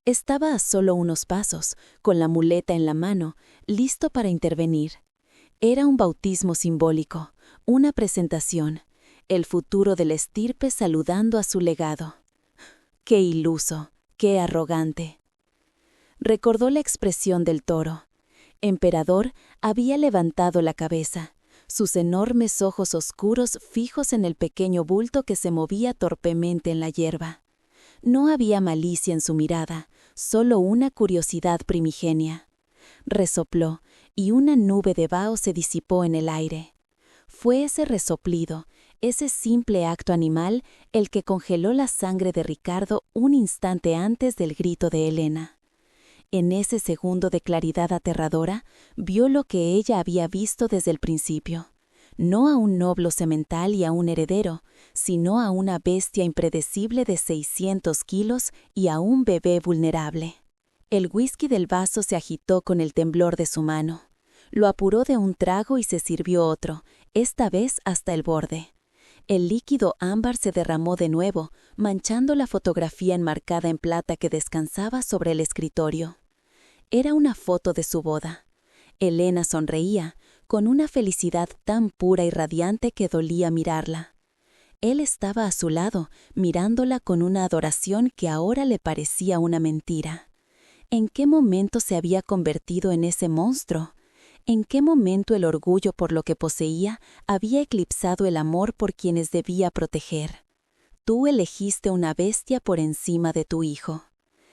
Estaba a solo unos pasos, con la muleta en la mano, listo para intervenir. Era un bautismo simbólico, una presentación, el futuro de la estirpe saludando a su legado. ¡Qué iluso! ¡Qué arrogante! Recordó la expresión del toro. Emperador había levantado la cabeza, sus enormes ojos oscuros fijos en el pequeño bulto que se movía torpemente en la hierba. No había malicia en su mirada, solo una curiosidad primigenia. Resopló, y una nube de vaho se disipó en el aire. Fue ese resoplido, ese simple acto animal, el que congeló la sangre de Ricardo un instante antes del grito de Elena. En ese segundo de claridad aterradora, vio lo que ella había visto desde el principio. No a un noblo semental y a un heredero, sino a una bestia impredecible de 600 kilos y a un bebé vulnerable. El whisky del vaso se agitó con el temblor de su mano. Lo apuró de un trago y se sirvió otro, esta vez hasta el borde. El líquido ámbar se derramó de nuevo, manchando la fotografía enmarcada en plata que descansaba sobre el escritorio. Era una foto de su boda. Elena sonreía, con una felicidad tan pura y radiante que dolía mirarla. Él estaba a su lado, mirándola con una adoración que ahora le parecía una mentira. ¿En qué momento se había convertido en ese monstruo? ¿En qué momento el orgullo por lo que poseía había eclipsado el amor por quienes debía proteger? Tú elegiste una bestia por encima de tu hijo.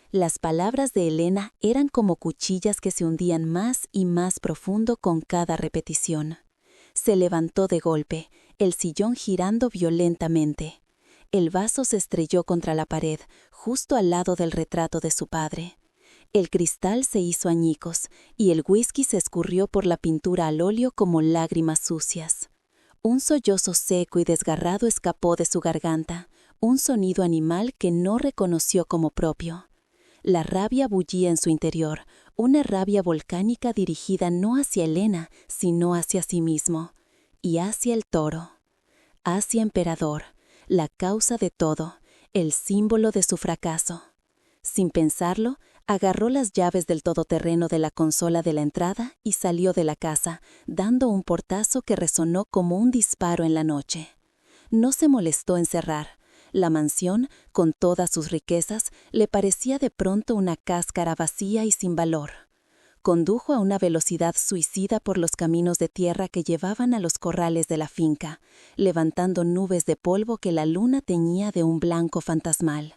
Las palabras de Elena eran como cuchillas que se hundían más y más profundo con cada repetición. Se levantó de golpe, el sillón girando violentamente. El vaso se estrelló contra la pared, justo al lado del retrato de su padre. El cristal se hizo añicos y el whisky se escurrió por la pintura al óleo como lágrimas sucias. Un sollozo seco y desgarrado escapó de su garganta, un sonido animal que no reconoció como propio. La rabia bullía en su interior, una rabia volcánica dirigida no hacia Elena, sino hacia sí mismo, y hacia el toro, hacia Emperador, la causa de todo, el símbolo de su fracaso. Sin pensarlo, agarró las llaves del todoterreno de la consola de la entrada y salió de la casa, dando un portazo que resonó como un disparo en la noche. No se molestó en cerrar. La mansión, con todas sus riquezas, le parecía de pronto una cáscara vacía y sin valor. Condujo a una velocidad suicida por los caminos de tierra que llevaban a los corrales de la finca, levantando nubes de polvo que la luna teñía de un blanco fantasmal.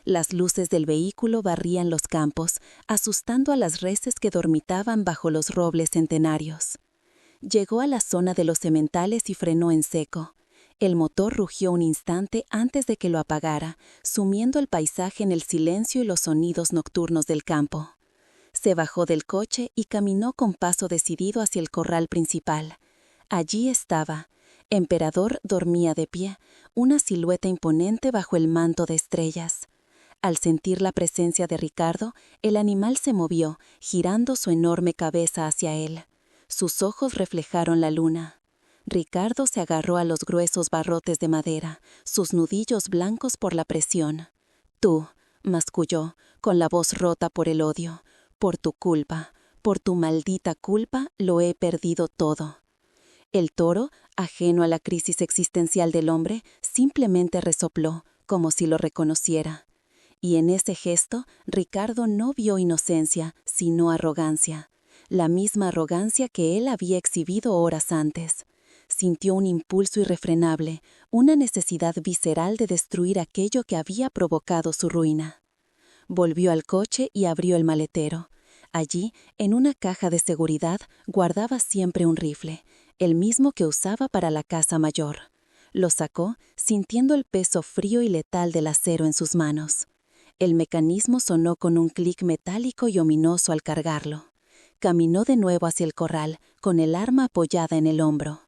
Las luces del vehículo barrían los campos, asustando a las reses que dormitaban bajo los robles centenarios. Llegó a la zona de los sementales y frenó en seco. El motor rugió un instante antes de que lo apagara, sumiendo el paisaje en el silencio y los sonidos nocturnos del campo. Se bajó del coche y caminó con paso decidido hacia el corral principal. Allí estaba. Emperador dormía de pie, una silueta imponente bajo el manto de estrellas. Al sentir la presencia de Ricardo, el animal se movió, girando su enorme cabeza hacia él. Sus ojos reflejaron la luna. Ricardo se agarró a los gruesos barrotes de madera, sus nudillos blancos por la presión. «Tú», masculló, con la voz rota por el odio, «por tu culpa, por tu maldita culpa, lo he perdido todo». El toro, ajeno a la crisis existencial del hombre, simplemente resopló, como si lo reconociera. Y en ese gesto, Ricardo no vio inocencia, sino arrogancia. La misma arrogancia que él había exhibido horas antes. Sintió un impulso irrefrenable, una necesidad visceral de destruir aquello que había provocado su ruina. Volvió al coche y abrió el maletero. Allí, en una caja de seguridad, guardaba siempre un rifle, el mismo que usaba para la caza mayor. Lo sacó, sintiendo el peso frío y letal del acero en sus manos. El mecanismo sonó con un clic metálico y ominoso al cargarlo. Caminó de nuevo hacia el corral, con el arma apoyada en el hombro.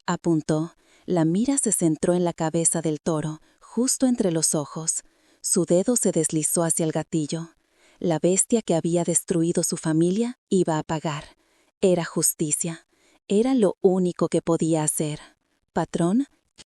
Apuntó. La mira se centró en la cabeza del toro, justo entre los ojos. Su dedo se deslizó hacia el gatillo. La bestia que había destruido su familia iba a pagar. Era justicia. Era lo único que podía hacer. «Patrón».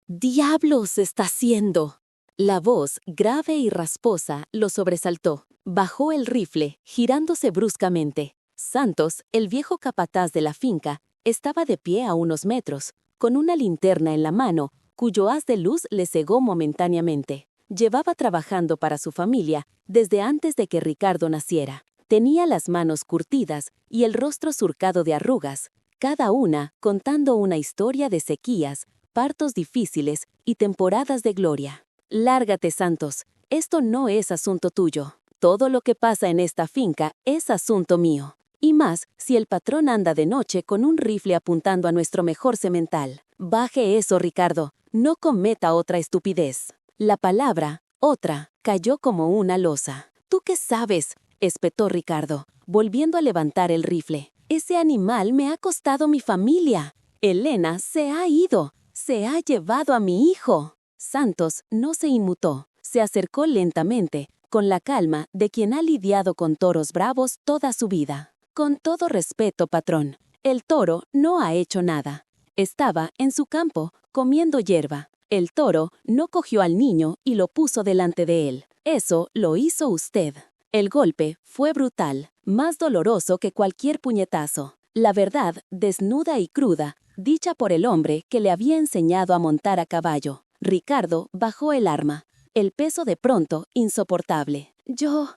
«¡Diablos está haciendo!». La voz, grave y rasposa, lo sobresaltó. Bajó el rifle, girándose bruscamente. Santos, el viejo capataz de la finca, estaba de pie a unos metros, con una linterna en la mano, cuyo haz de luz le cegó momentáneamente. Llevaba trabajando para su familia desde antes de que Ricardo naciera. Tenía las manos curtidas y el rostro surcado de arrugas, cada una contando una historia de sequías, partos difíciles y temporadas de gloria. «Lárgate, Santos. Esto no es asunto tuyo. Todo lo que pasa en esta finca es asunto mío. Y más si el patrón anda de noche con un rifle apuntando a nuestro mejor semental. Baje eso, Ricardo. No cometa otra estupidez». La palabra, otra, cayó como una losa. «¿Tú qué sabes?», espetó Ricardo, volviendo a levantar el rifle. «Ese animal me ha costado mi familia. Elena se ha ido. Se ha llevado a mi hijo». Santos no se inmutó. Se acercó lentamente, con la calma de quien ha lidiado con toros bravos toda su vida. «Con todo respeto, patrón, el toro no ha hecho nada. Estaba en su campo, comiendo hierba. El toro no cogió al niño y lo puso delante de él. Eso lo hizo usted». El golpe fue brutal, más doloroso que cualquier puñetazo. La verdad, desnuda y cruda, dicha por el hombre que le había enseñado a montar a caballo. Ricardo bajó el arma, el peso de pronto insoportable. Yo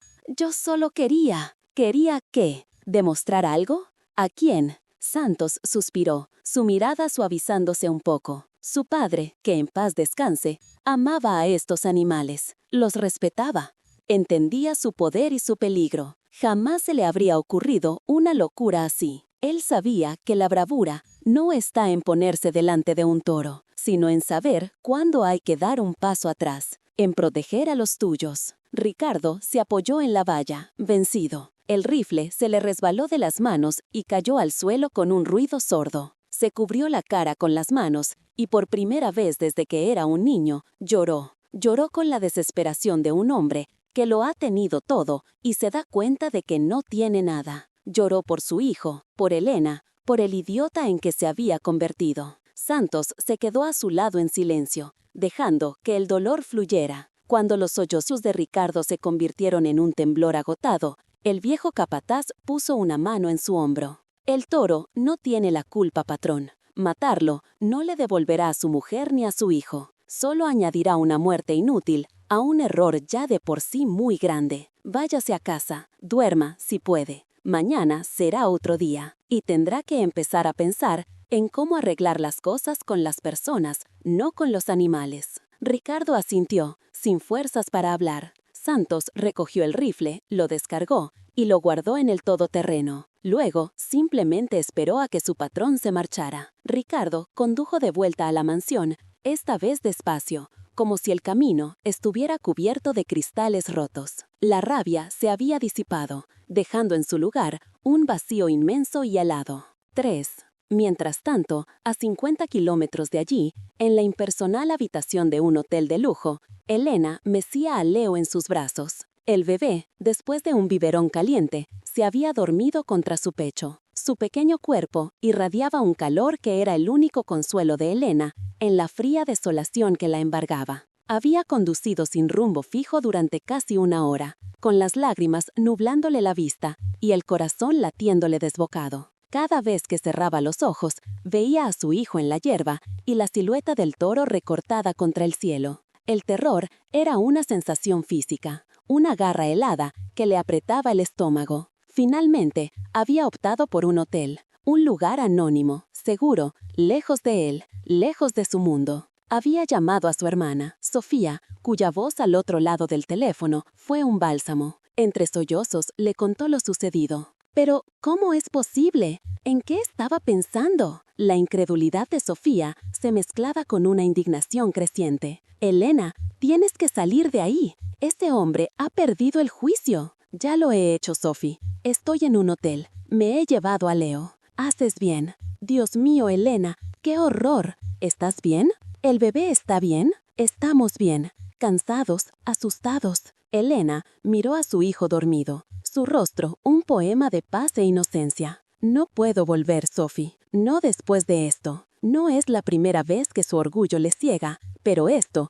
solo quería. ¿Quería qué? ¿Demostrar algo? ¿A quién? Santos suspiró, su mirada suavizándose un poco. Su padre, que en paz descanse, amaba a estos animales, los respetaba. Entendía su poder y su peligro. Jamás se le habría ocurrido una locura así. Él sabía que la bravura no está en ponerse delante de un toro, sino en saber cuándo hay que dar un paso atrás, en proteger a los tuyos. Ricardo se apoyó en la valla, vencido. El rifle se le resbaló de las manos y cayó al suelo con un ruido sordo. Se cubrió la cara con las manos y por primera vez desde que era un niño, lloró. Lloró con la desesperación de un hombre que lo ha tenido todo y se da cuenta de que no tiene nada. Lloró por su hijo, por Elena, por el idiota en que se había convertido. Santos se quedó a su lado en silencio, dejando que el dolor fluyera. Cuando los sollozos de Ricardo se convirtieron en un temblor agotado, el viejo capataz puso una mano en su hombro. «El toro no tiene la culpa, patrón. Matarlo no le devolverá a su mujer ni a su hijo. Solo añadirá una muerte inútil a un error ya de por sí muy grande. Váyase a casa, duerma si puede. Mañana será otro día y tendrá que empezar a pensar en cómo arreglar las cosas con las personas, no con los animales». Ricardo asintió, sin fuerzas para hablar. Santos recogió el rifle, lo descargó y lo guardó en el todoterreno. Luego, simplemente esperó a que su patrón se marchara. Ricardo condujo de vuelta a la mansión, esta vez despacio, como si el camino estuviera cubierto de cristales rotos. La rabia se había disipado, dejando en su lugar un vacío inmenso y helado. 3. Mientras tanto, a 50 kilómetros de allí, en la impersonal habitación de un hotel de lujo, Elena mecía a Leo en sus brazos. El bebé, después de un biberón caliente, se había dormido contra su pecho. Su pequeño cuerpo irradiaba un calor que era el único consuelo de Elena en la fría desolación que la embargaba. Había conducido sin rumbo fijo durante casi una hora, con las lágrimas nublándole la vista y el corazón latiéndole desbocado. Cada vez que cerraba los ojos, veía a su hijo en la hierba y la silueta del toro recortada contra el cielo. El terror era una sensación física, una garra helada que le apretaba el estómago. Finalmente, había optado por un hotel, un lugar anónimo, seguro, lejos de él, lejos de su mundo. Había llamado a su hermana, Sofía, cuya voz al otro lado del teléfono fue un bálsamo. Entre sollozos le contó lo sucedido. Pero, ¿cómo es posible? ¿En qué estaba pensando? La incredulidad de Sofía se mezclaba con una indignación creciente. Elena, tienes que salir de ahí. Ese hombre ha perdido el juicio. Ya lo he hecho, Sophie. Estoy en un hotel. Me he llevado a Leo. Haces bien. Dios mío, Elena, qué horror. ¿Estás bien? ¿El bebé está bien? Estamos bien. Cansados, asustados. Elena miró a su hijo dormido. Su rostro, un poema de paz e inocencia. No puedo volver, Sophie. No después de esto. No es la primera vez que su orgullo le ciega, pero esto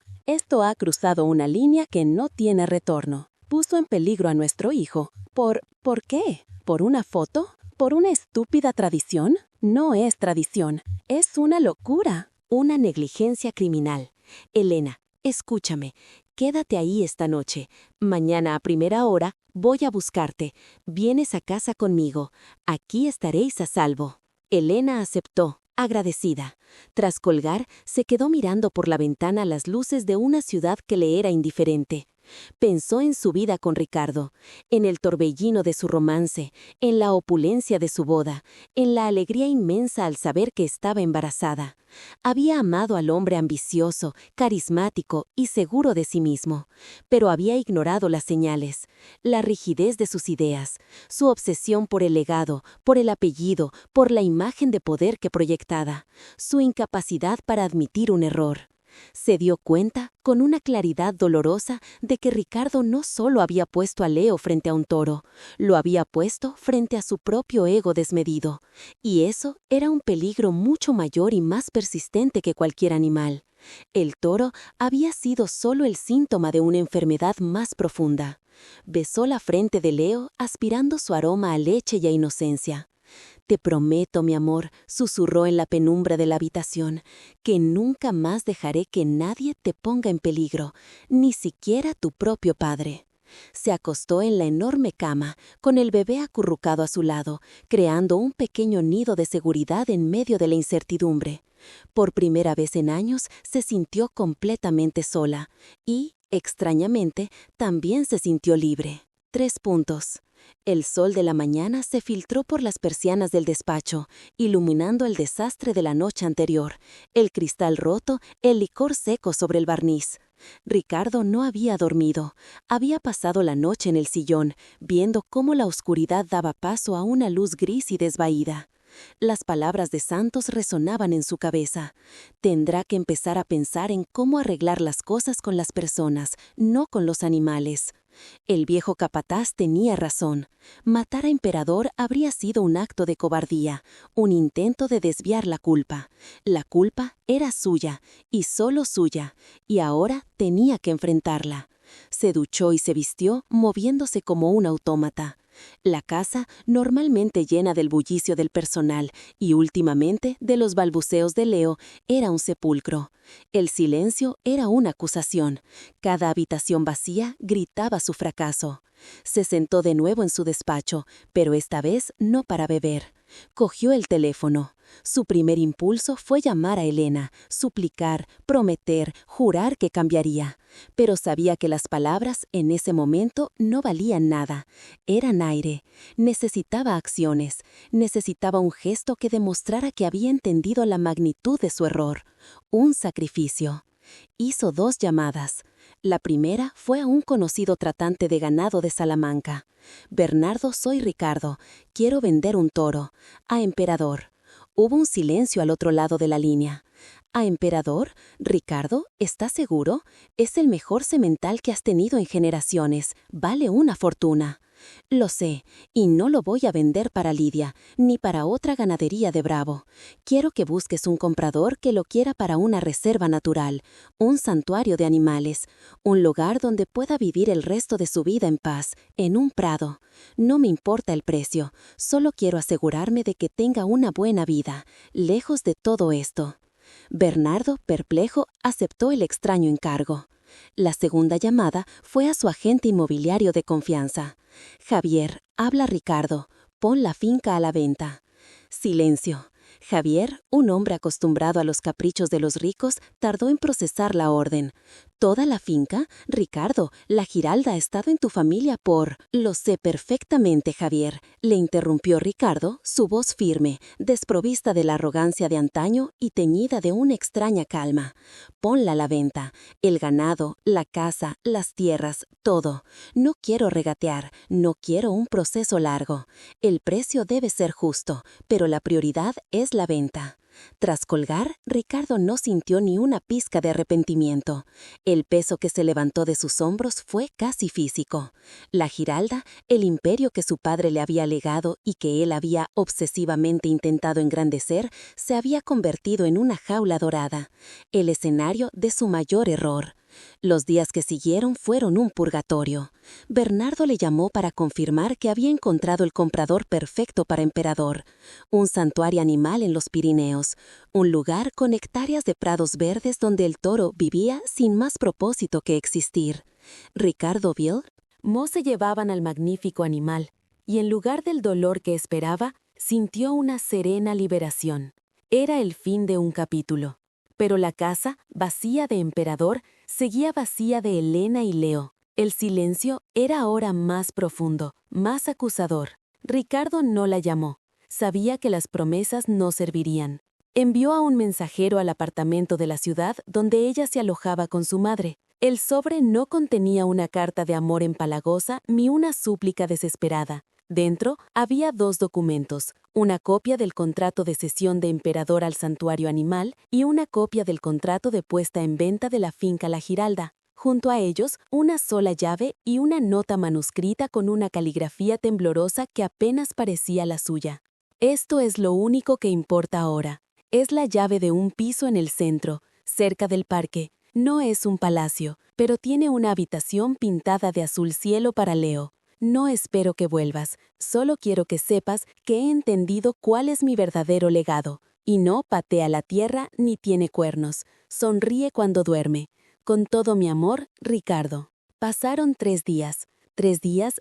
ha cruzado una línea que no tiene retorno. Puso en peligro a nuestro hijo. ¿Por qué? ¿Por una foto? ¿Por una estúpida tradición? No es tradición. Es una locura. Una negligencia criminal. Elena, escúchame. Quédate ahí esta noche. Mañana a primera hora voy a buscarte. Vienes a casa conmigo. Aquí estaréis a salvo. Elena aceptó, agradecida. Tras colgar, se quedó mirando por la ventana las luces de una ciudad que le era indiferente. Pensó en su vida con Ricardo, en el torbellino de su romance, en la opulencia de su boda, en la alegría inmensa al saber que estaba embarazada. Había amado al hombre ambicioso, carismático y seguro de sí mismo, pero había ignorado las señales, la rigidez de sus ideas, su obsesión por el legado, por el apellido, por la imagen de poder que proyectaba, su incapacidad para admitir un error. Se dio cuenta, con una claridad dolorosa, de que Ricardo no solo había puesto a Leo frente a un toro, lo había puesto frente a su propio ego desmedido, y eso era un peligro mucho mayor y más persistente que cualquier animal. El toro había sido solo el síntoma de una enfermedad más profunda. Besó la frente de Leo, aspirando su aroma a leche y a inocencia. «Te prometo, mi amor», susurró en la penumbra de la habitación, «que nunca más dejaré que nadie te ponga en peligro, ni siquiera tu propio padre». Se acostó en la enorme cama, con el bebé acurrucado a su lado, creando un pequeño nido de seguridad en medio de la incertidumbre. Por primera vez en años se sintió completamente sola y, extrañamente, también se sintió libre. 3 puntos. El sol de la mañana se filtró por las persianas del despacho, iluminando el desastre de la noche anterior, el cristal roto, el licor seco sobre el barniz. Ricardo no había dormido. Había pasado la noche en el sillón, viendo cómo la oscuridad daba paso a una luz gris y desvaída. Las palabras de Santos resonaban en su cabeza. Tendrá que empezar a pensar en cómo arreglar las cosas con las personas, no con los animales. El viejo capataz tenía razón. Matar a Emperador habría sido un acto de cobardía, un intento de desviar la culpa. La culpa era suya, y solo suya, y ahora tenía que enfrentarla. Se duchó y se vistió, moviéndose como un autómata. La casa, normalmente llena del bullicio del personal y últimamente de los balbuceos de Leo, era un sepulcro. El silencio era una acusación. Cada habitación vacía gritaba su fracaso. Se sentó de nuevo en su despacho, pero esta vez no para beber. Cogió el teléfono. Su primer impulso fue llamar a Elena, suplicar, prometer, jurar que cambiaría. Pero sabía que las palabras en ese momento no valían nada. Eran aire. Necesitaba acciones. Necesitaba un gesto que demostrara que había entendido la magnitud de su error. Un sacrificio. Hizo 2 llamadas. La primera fue a un conocido tratante de ganado de Salamanca. «Bernardo, soy Ricardo. Quiero vender un toro. A Emperador». Hubo un silencio al otro lado de la línea. «¿A Emperador? Ricardo, ¿estás seguro? Es el mejor semental que has tenido en generaciones. Vale una fortuna». Lo sé, y no lo voy a vender para Lidia, ni para otra ganadería de Bravo. Quiero que busques un comprador que lo quiera para una reserva natural, un santuario de animales, un lugar donde pueda vivir el resto de su vida en paz, en un prado. No me importa el precio, solo quiero asegurarme de que tenga una buena vida, lejos de todo esto. Bernardo, perplejo, aceptó el extraño encargo. La segunda llamada fue a su agente inmobiliario de confianza. Javier, habla Ricardo, pon la finca a la venta. Silencio. Javier, un hombre acostumbrado a los caprichos de los ricos, tardó en procesar la orden. ¿Toda la finca? Ricardo, la Giralda ha estado en tu familia por... Lo sé perfectamente, Javier, le interrumpió Ricardo, su voz firme, desprovista de la arrogancia de antaño y teñida de una extraña calma. Ponla a la venta. El ganado, la casa, las tierras, todo. No quiero regatear, no quiero un proceso largo. El precio debe ser justo, pero la prioridad es la venta. Tras colgar, Ricardo no sintió ni una pizca de arrepentimiento. El peso que se levantó de sus hombros fue casi físico. La Giralda, el imperio que su padre le había legado y que él había obsesivamente intentado engrandecer, se había convertido en una jaula dorada, el escenario de su mayor error. Los días que siguieron fueron un purgatorio. Bernardo le llamó para confirmar que había encontrado el comprador perfecto para Emperador, un santuario animal en los Pirineos, un lugar con hectáreas de prados verdes donde el toro vivía sin más propósito que existir. Ricardo Bill, Mo se llevaban al magnífico animal, y en lugar del dolor que esperaba, sintió una serena liberación. Era el fin de un capítulo. Pero la casa, vacía de Emperador, seguía vacía de Elena y Leo. El silencio era ahora más profundo, más acusador. Ricardo no la llamó. Sabía que las promesas no servirían. Envió a un mensajero al apartamento de la ciudad donde ella se alojaba con su madre. El sobre no contenía una carta de amor empalagosa ni una súplica desesperada. Dentro había 2 documentos, una copia del contrato de cesión de Emperador al santuario animal y una copia del contrato de puesta en venta de la finca La Giralda. Junto a ellos, una sola llave y una nota manuscrita con una caligrafía temblorosa que apenas parecía la suya. Esto es lo único que importa ahora. Es la llave de un piso en el centro, cerca del parque. No es un palacio, pero tiene una habitación pintada de azul cielo para Leo. No espero que vuelvas, solo quiero que sepas que he entendido cuál es mi verdadero legado, y no patea la tierra ni tiene cuernos, sonríe cuando duerme. Con todo mi amor, Ricardo. Pasaron 3 días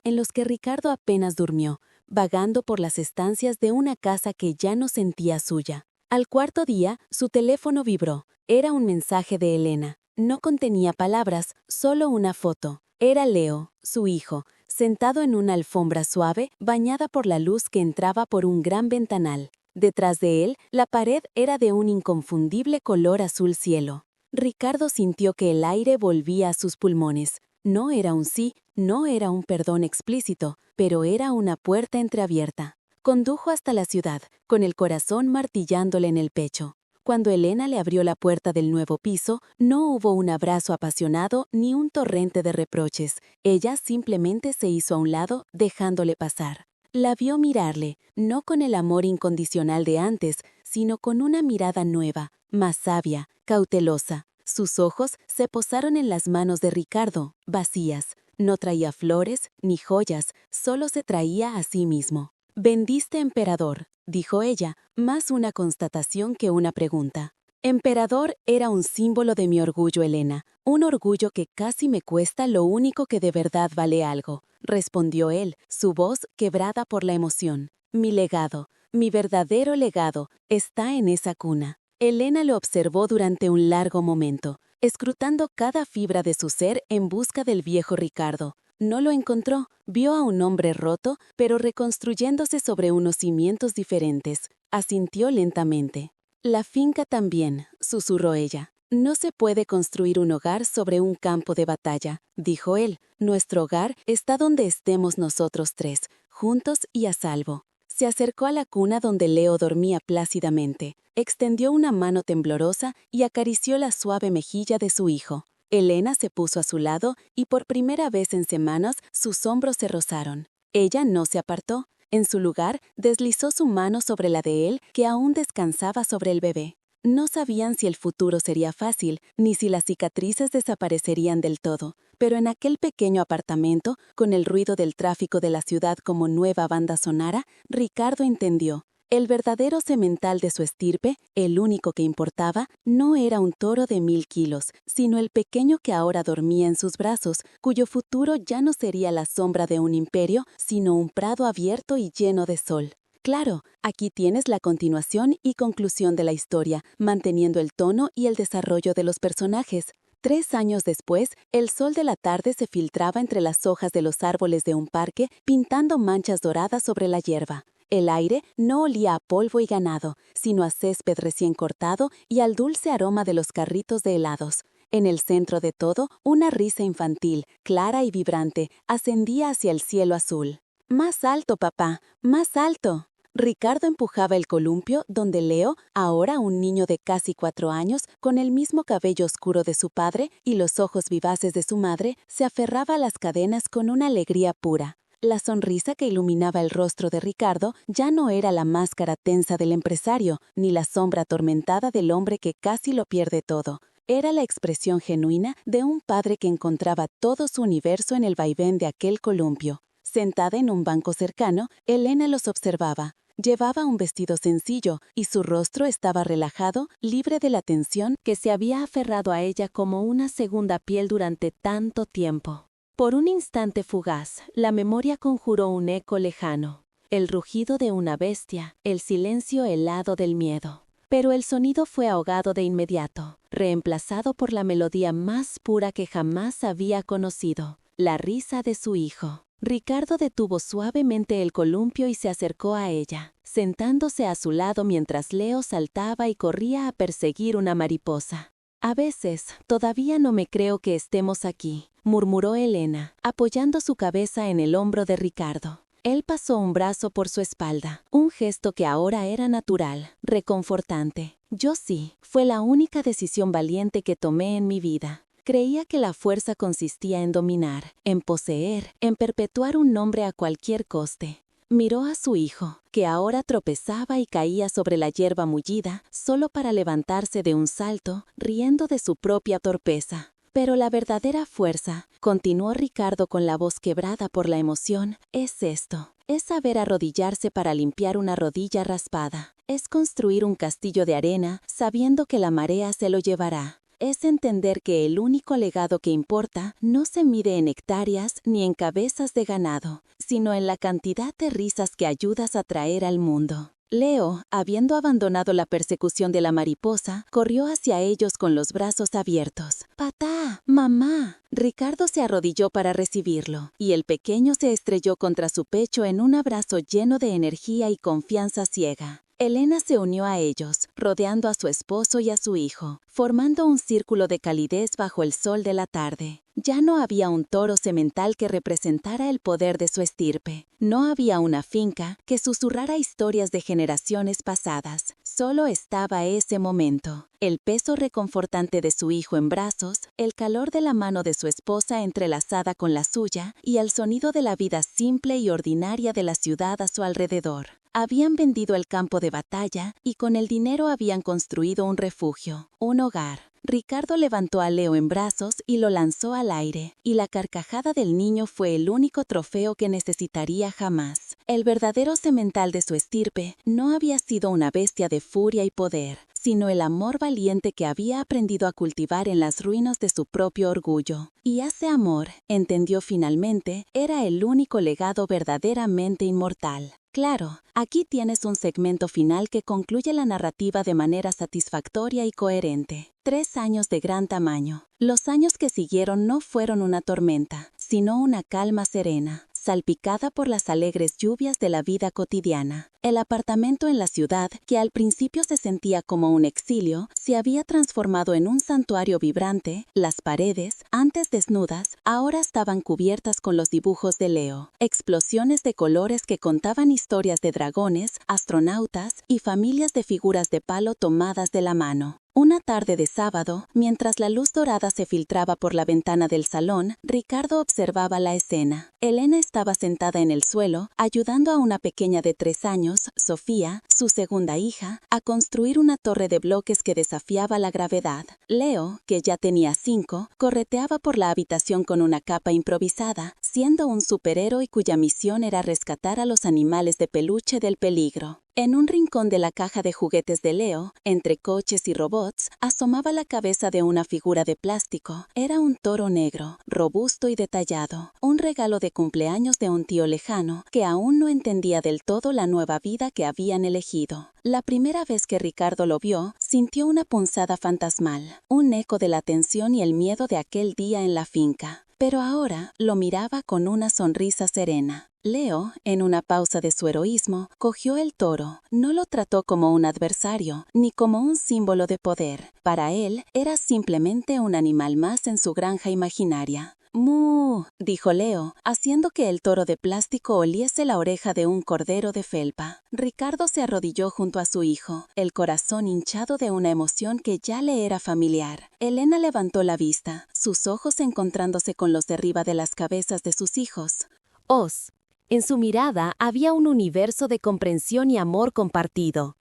en los que Ricardo apenas durmió, vagando por las estancias de una casa que ya no sentía suya. Al 4.º día, su teléfono vibró. Era un mensaje de Elena. No contenía palabras, solo una foto. Era Leo, su hijo, sentado en una alfombra suave, bañada por la luz que entraba por un gran ventanal. Detrás de él, la pared era de un inconfundible color azul cielo. Ricardo sintió que el aire volvía a sus pulmones. No era un sí, no era un perdón explícito, pero era una puerta entreabierta. Condujo hasta la ciudad, con el corazón martillándole en el pecho. Cuando Elena le abrió la puerta del nuevo piso, no hubo un abrazo apasionado ni un torrente de reproches. Ella simplemente se hizo a un lado, dejándole pasar. La vio mirarle, no con el amor incondicional de antes, sino con una mirada nueva, más sabia, cautelosa. Sus ojos se posaron en las manos de Ricardo, vacías. No traía flores ni joyas, solo se traía a sí mismo. «Vendiste Emperador», dijo ella, más una constatación que una pregunta. Emperador era un símbolo de mi orgullo, Elena, un orgullo que casi me cuesta lo único que de verdad vale algo, respondió él, su voz quebrada por la emoción. Mi legado, mi verdadero legado, está en esa cuna. Elena lo observó durante un largo momento, escrutando cada fibra de su ser en busca del viejo Ricardo. No lo encontró, vio a un hombre roto, pero reconstruyéndose sobre unos cimientos diferentes. Asintió lentamente. La finca también, susurró ella. No se puede construir un hogar sobre un campo de batalla, dijo él. Nuestro hogar está donde estemos nosotros 3, juntos y a salvo. Se acercó a la cuna donde Leo dormía plácidamente, extendió una mano temblorosa y acarició la suave mejilla de su hijo. Elena se puso a su lado y por primera vez en semanas sus hombros se rozaron. Ella no se apartó. En su lugar, deslizó su mano sobre la de él, que aún descansaba sobre el bebé. No sabían si el futuro sería fácil, ni si las cicatrices desaparecerían del todo, pero en aquel pequeño apartamento, con el ruido del tráfico de la ciudad como nueva banda sonora, Ricardo entendió. El verdadero semental de su estirpe, el único que importaba, no era un toro de 1000 kilos, sino el pequeño que ahora dormía en sus brazos, cuyo futuro ya no sería la sombra de un imperio, sino un prado abierto y lleno de sol. Claro, aquí tienes la continuación y conclusión de la historia, manteniendo el tono y el desarrollo de los personajes. 3 años después, el sol de la tarde se filtraba entre las hojas de los árboles de un parque, pintando manchas doradas sobre la hierba. El aire no olía a polvo y ganado, sino a césped recién cortado y al dulce aroma de los carritos de helados. En el centro de todo, una risa infantil, clara y vibrante, ascendía hacia el cielo azul. «Más alto, papá, más alto». Ricardo empujaba el columpio donde Leo, ahora un niño de casi 4 años, con el mismo cabello oscuro de su padre y los ojos vivaces de su madre, se aferraba a las cadenas con una alegría pura. La sonrisa que iluminaba el rostro de Ricardo ya no era la máscara tensa del empresario, ni la sombra atormentada del hombre que casi lo pierde todo. Era la expresión genuina de un padre que encontraba todo su universo en el vaivén de aquel columpio. Sentada en un banco cercano, Elena los observaba. Llevaba un vestido sencillo y su rostro estaba relajado, libre de la tensión que se había aferrado a ella como una segunda piel durante tanto tiempo. Por un instante fugaz, la memoria conjuró un eco lejano, el rugido de una bestia, el silencio helado del miedo. Pero el sonido fue ahogado de inmediato, reemplazado por la melodía más pura que jamás había conocido, la risa de su hijo. Ricardo detuvo suavemente el columpio y se acercó a ella, sentándose a su lado mientras Leo saltaba y corría a perseguir una mariposa. «A veces, todavía no me creo que estemos aquí», murmuró Elena, apoyando su cabeza en el hombro de Ricardo. Él pasó un brazo por su espalda, un gesto que ahora era natural, reconfortante. «Yo sí, fue la única decisión valiente que tomé en mi vida». Creía que la fuerza consistía en dominar, en poseer, en perpetuar un nombre a cualquier coste. Miró a su hijo, que ahora tropezaba y caía sobre la hierba mullida, solo para levantarse de un salto, riendo de su propia torpeza. Pero la verdadera fuerza, continuó Ricardo con la voz quebrada por la emoción, es esto. Es saber arrodillarse para limpiar una rodilla raspada. Es construir un castillo de arena sabiendo que la marea se lo llevará. Es entender que el único legado que importa no se mide en hectáreas ni en cabezas de ganado, sino en la cantidad de risas que ayudas a traer al mundo. Leo, habiendo abandonado la persecución de la mariposa, corrió hacia ellos con los brazos abiertos. «¡Papá! ¡Mamá!». Ricardo se arrodilló para recibirlo, y el pequeño se estrelló contra su pecho en un abrazo lleno de energía y confianza ciega. Elena se unió a ellos, rodeando a su esposo y a su hijo, formando un círculo de calidez bajo el sol de la tarde. Ya no había un toro semental que representara el poder de su estirpe. No había una finca que susurrara historias de generaciones pasadas. Solo estaba ese momento. El peso reconfortante de su hijo en brazos, el calor de la mano de su esposa entrelazada con la suya y el sonido de la vida simple y ordinaria de la ciudad a su alrededor. Habían vendido el campo de batalla y con el dinero habían construido un refugio, un hogar. Ricardo levantó a Leo en brazos y lo lanzó al aire, y la carcajada del niño fue el único trofeo que necesitaría jamás. El verdadero semental de su estirpe no había sido una bestia de furia y poder, sino el amor valiente que había aprendido a cultivar en las ruinas de su propio orgullo. Y ese amor, entendió finalmente, era el único legado verdaderamente inmortal. Claro, aquí tienes un segmento final que concluye la narrativa de manera satisfactoria y coherente. 3 años de gran tamaño. Los años que siguieron no fueron una tormenta, sino una calma serena, salpicada por las alegres lluvias de la vida cotidiana. El apartamento en la ciudad, que al principio se sentía como un exilio, se había transformado en un santuario vibrante. Las paredes, antes desnudas, ahora estaban cubiertas con los dibujos de Leo, explosiones de colores que contaban historias de dragones, astronautas y familias de figuras de palo tomadas de la mano. Una tarde de sábado, mientras la luz dorada se filtraba por la ventana del salón, Ricardo observaba la escena. Elena estaba sentada en el suelo, ayudando a una pequeña de 3 años, Sofía, su segunda hija, a construir una torre de bloques que desafiaba la gravedad. Leo, que ya tenía 5, correteaba por la habitación con una capa improvisada, siendo un superhéroe cuya misión era rescatar a los animales de peluche del peligro. En un rincón de la caja de juguetes de Leo, entre coches y robots, asomaba la cabeza de una figura de plástico. Era un toro negro, robusto y detallado, un regalo de cumpleaños de un tío lejano que aún no entendía del todo la nueva vida que habían elegido. La primera vez que Ricardo lo vio, sintió una punzada fantasmal, un eco de la tensión y el miedo de aquel día en la finca. Pero ahora lo miraba con una sonrisa serena. Leo, en una pausa de su heroísmo, cogió el toro. No lo trató como un adversario, ni como un símbolo de poder. Para él, era simplemente un animal más en su granja imaginaria. «Mu», dijo Leo, haciendo que el toro de plástico oliese la oreja de un cordero de felpa. Ricardo se arrodilló junto a su hijo, el corazón hinchado de una emoción que ya le era familiar. Elena levantó la vista, sus ojos encontrándose con los de arriba de las cabezas de sus hijos. Oz. En su mirada había un universo de comprensión y amor compartido.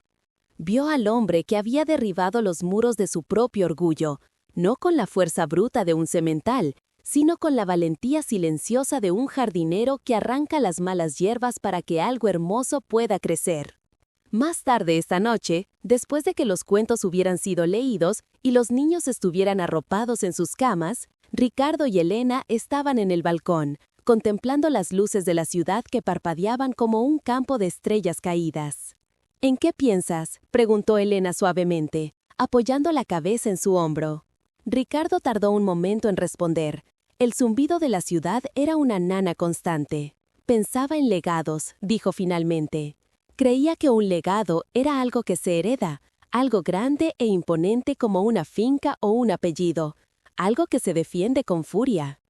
Vio al hombre que había derribado los muros de su propio orgullo, no con la fuerza bruta de un semental, sino con la valentía silenciosa de un jardinero que arranca las malas hierbas para que algo hermoso pueda crecer. Más tarde esta noche, después de que los cuentos hubieran sido leídos y los niños estuvieran arropados en sus camas, Ricardo y Elena estaban en el balcón, contemplando las luces de la ciudad que parpadeaban como un campo de estrellas caídas. «¿En qué piensas?», preguntó Elena suavemente, apoyando la cabeza en su hombro. Ricardo tardó un momento en responder. El zumbido de la ciudad era una nana constante. «Pensaba en legados», dijo finalmente. Creía que un legado era algo que se hereda, algo grande e imponente como una finca o un apellido, algo que se defiende con furia.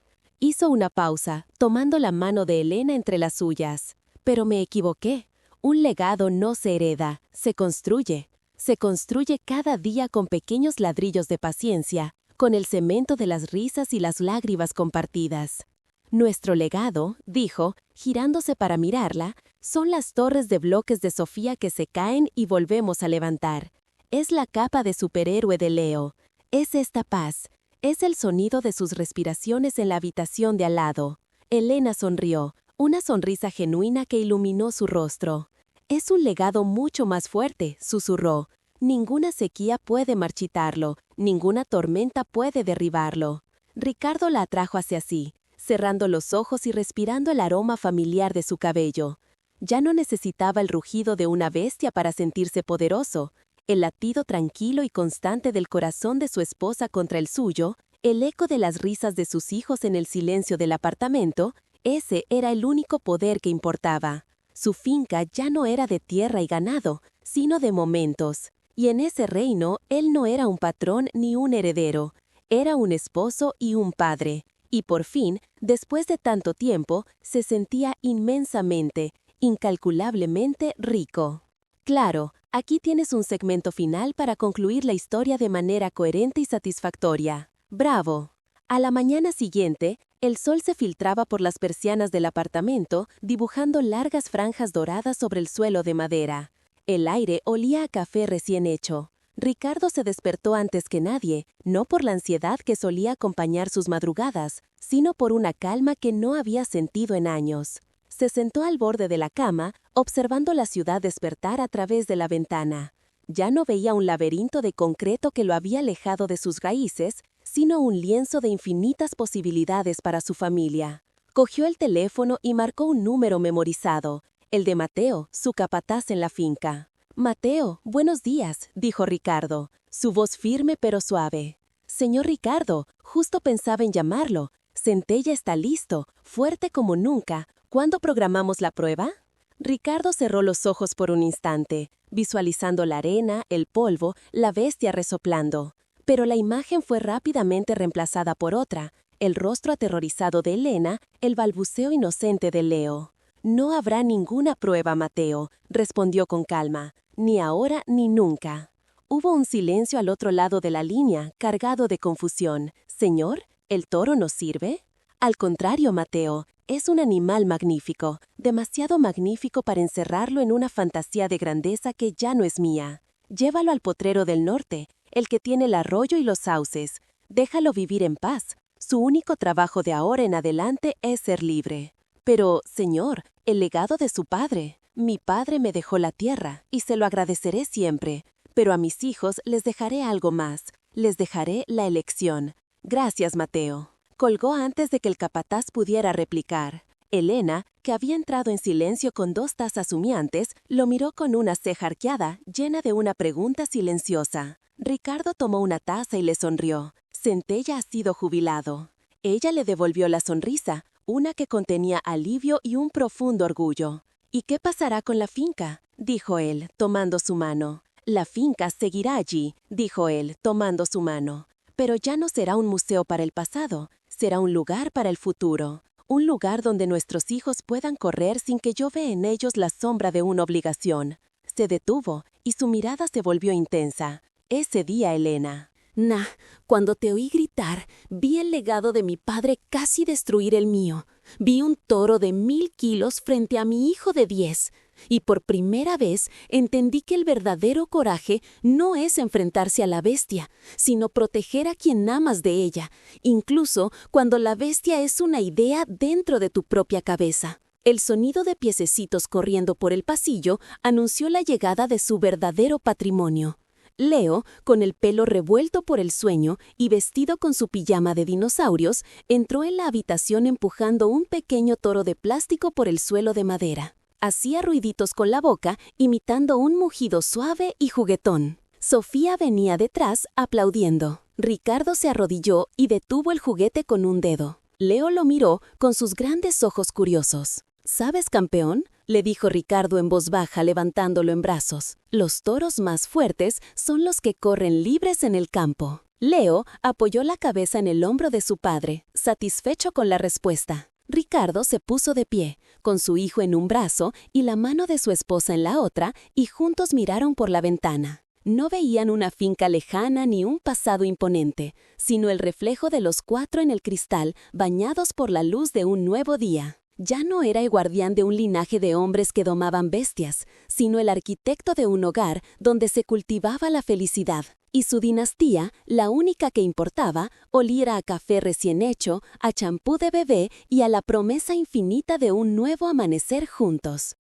Hizo una pausa, tomando la mano de Elena entre las suyas. «Pero me equivoqué. Un legado no se hereda, se construye. Se construye cada día con pequeños ladrillos de paciencia, con el cemento de las risas y las lágrimas compartidas. Nuestro legado», dijo, girándose para mirarla, «son las torres de bloques de Sofía que se caen y volvemos a levantar. Es la capa de superhéroe de Leo. Es esta paz. Es el sonido de sus respiraciones en la habitación de al lado». Elena sonrió, una sonrisa genuina que iluminó su rostro. «Es un legado mucho más fuerte», susurró. «Ninguna sequía puede marchitarlo, ninguna tormenta puede derribarlo». Ricardo la atrajo hacia sí, cerrando los ojos y respirando el aroma familiar de su cabello. Ya no necesitaba el rugido de una bestia para sentirse poderoso. El latido tranquilo y constante del corazón de su esposa contra el suyo, el eco de las risas de sus hijos en el silencio del apartamento, ese era el único poder que importaba. Su finca ya no era de tierra y ganado, sino de momentos. Y en ese reino él no era un patrón ni un heredero, era un esposo y un padre. Y por fin, después de tanto tiempo, se sentía inmensamente, incalculablemente rico. Claro, aquí tienes un segmento final para concluir la historia de manera coherente y satisfactoria. ¡Bravo! A la mañana siguiente, el sol se filtraba por las persianas del apartamento, dibujando largas franjas doradas sobre el suelo de madera. El aire olía a café recién hecho. Ricardo se despertó antes que nadie, no por la ansiedad que solía acompañar sus madrugadas, sino por una calma que no había sentido en años. Se sentó al borde de la cama, observando la ciudad despertar a través de la ventana. Ya no veía un laberinto de concreto que lo había alejado de sus raíces, sino un lienzo de infinitas posibilidades para su familia. Cogió el teléfono y marcó un número memorizado, el de Mateo, su capataz en la finca. «Mateo, buenos días», dijo Ricardo, su voz firme pero suave. «Señor Ricardo, justo pensaba en llamarlo. Centella está listo, fuerte como nunca. ¿Cuándo programamos la prueba?» Ricardo cerró los ojos por un instante, visualizando la arena, el polvo, la bestia resoplando. Pero la imagen fue rápidamente reemplazada por otra, el rostro aterrorizado de Elena, el balbuceo inocente de Leo. «No habrá ninguna prueba, Mateo», respondió con calma, «ni ahora ni nunca». Hubo un silencio al otro lado de la línea, cargado de confusión. «Señor, ¿el toro no sirve?» «Al contrario, Mateo, es un animal magnífico, demasiado magnífico para encerrarlo en una fantasía de grandeza que ya no es mía. Llévalo al potrero del norte, el que tiene el arroyo y los sauces. Déjalo vivir en paz. Su único trabajo de ahora en adelante es ser libre». «Pero, señor, el legado de su padre. Mi padre me dejó la tierra, y se lo agradeceré siempre. Pero a mis hijos les dejaré algo más. Les dejaré la elección. Gracias, Mateo». Colgó antes de que el capataz pudiera replicar. Elena, que había entrado en silencio con 2 tazas humeantes, lo miró con una ceja arqueada, llena de una pregunta silenciosa. Ricardo tomó una taza y le sonrió. Centella ha sido jubilado. Ella le devolvió la sonrisa, una que contenía alivio y un profundo orgullo. «¿Y qué pasará con la finca?», dijo él, tomando su mano. «La finca seguirá allí», dijo él, tomando su mano. «Pero ya no será un museo para el pasado, será un lugar para el futuro. Un lugar donde nuestros hijos puedan correr sin que yo vea en ellos la sombra de una obligación». Se detuvo y su mirada se volvió intensa. «Ese día, Elena». Cuando te oí gritar, vi el legado de mi padre casi destruir el mío. Vi un toro de 1000 kilos frente a mi hijo de 10. Y por primera vez entendí que el verdadero coraje no es enfrentarse a la bestia, sino proteger a quien amas de ella, incluso cuando la bestia es una idea dentro de tu propia cabeza. El sonido de piececitos corriendo por el pasillo anunció la llegada de su verdadero patrimonio. Leo, con el pelo revuelto por el sueño y vestido con su pijama de dinosaurios, entró en la habitación empujando un pequeño toro de plástico por el suelo de madera. Hacía ruiditos con la boca, imitando un mugido suave y juguetón. Sofía venía detrás, aplaudiendo. Ricardo se arrodilló y detuvo el juguete con un dedo. Leo lo miró con sus grandes ojos curiosos. «¿Sabes, campeón?», le dijo Ricardo en voz baja, levantándolo en brazos. «Los toros más fuertes son los que corren libres en el campo». Leo apoyó la cabeza en el hombro de su padre, satisfecho con la respuesta. Ricardo se puso de pie, con su hijo en un brazo y la mano de su esposa en la otra, y juntos miraron por la ventana. No veían una finca lejana ni un pasado imponente, sino el reflejo de los 4 en el cristal, bañados por la luz de un nuevo día. Ya no era el guardián de un linaje de hombres que domaban bestias, sino el arquitecto de un hogar donde se cultivaba la felicidad, y su dinastía, la única que importaba, olía a café recién hecho, a champú de bebé y a la promesa infinita de un nuevo amanecer juntos.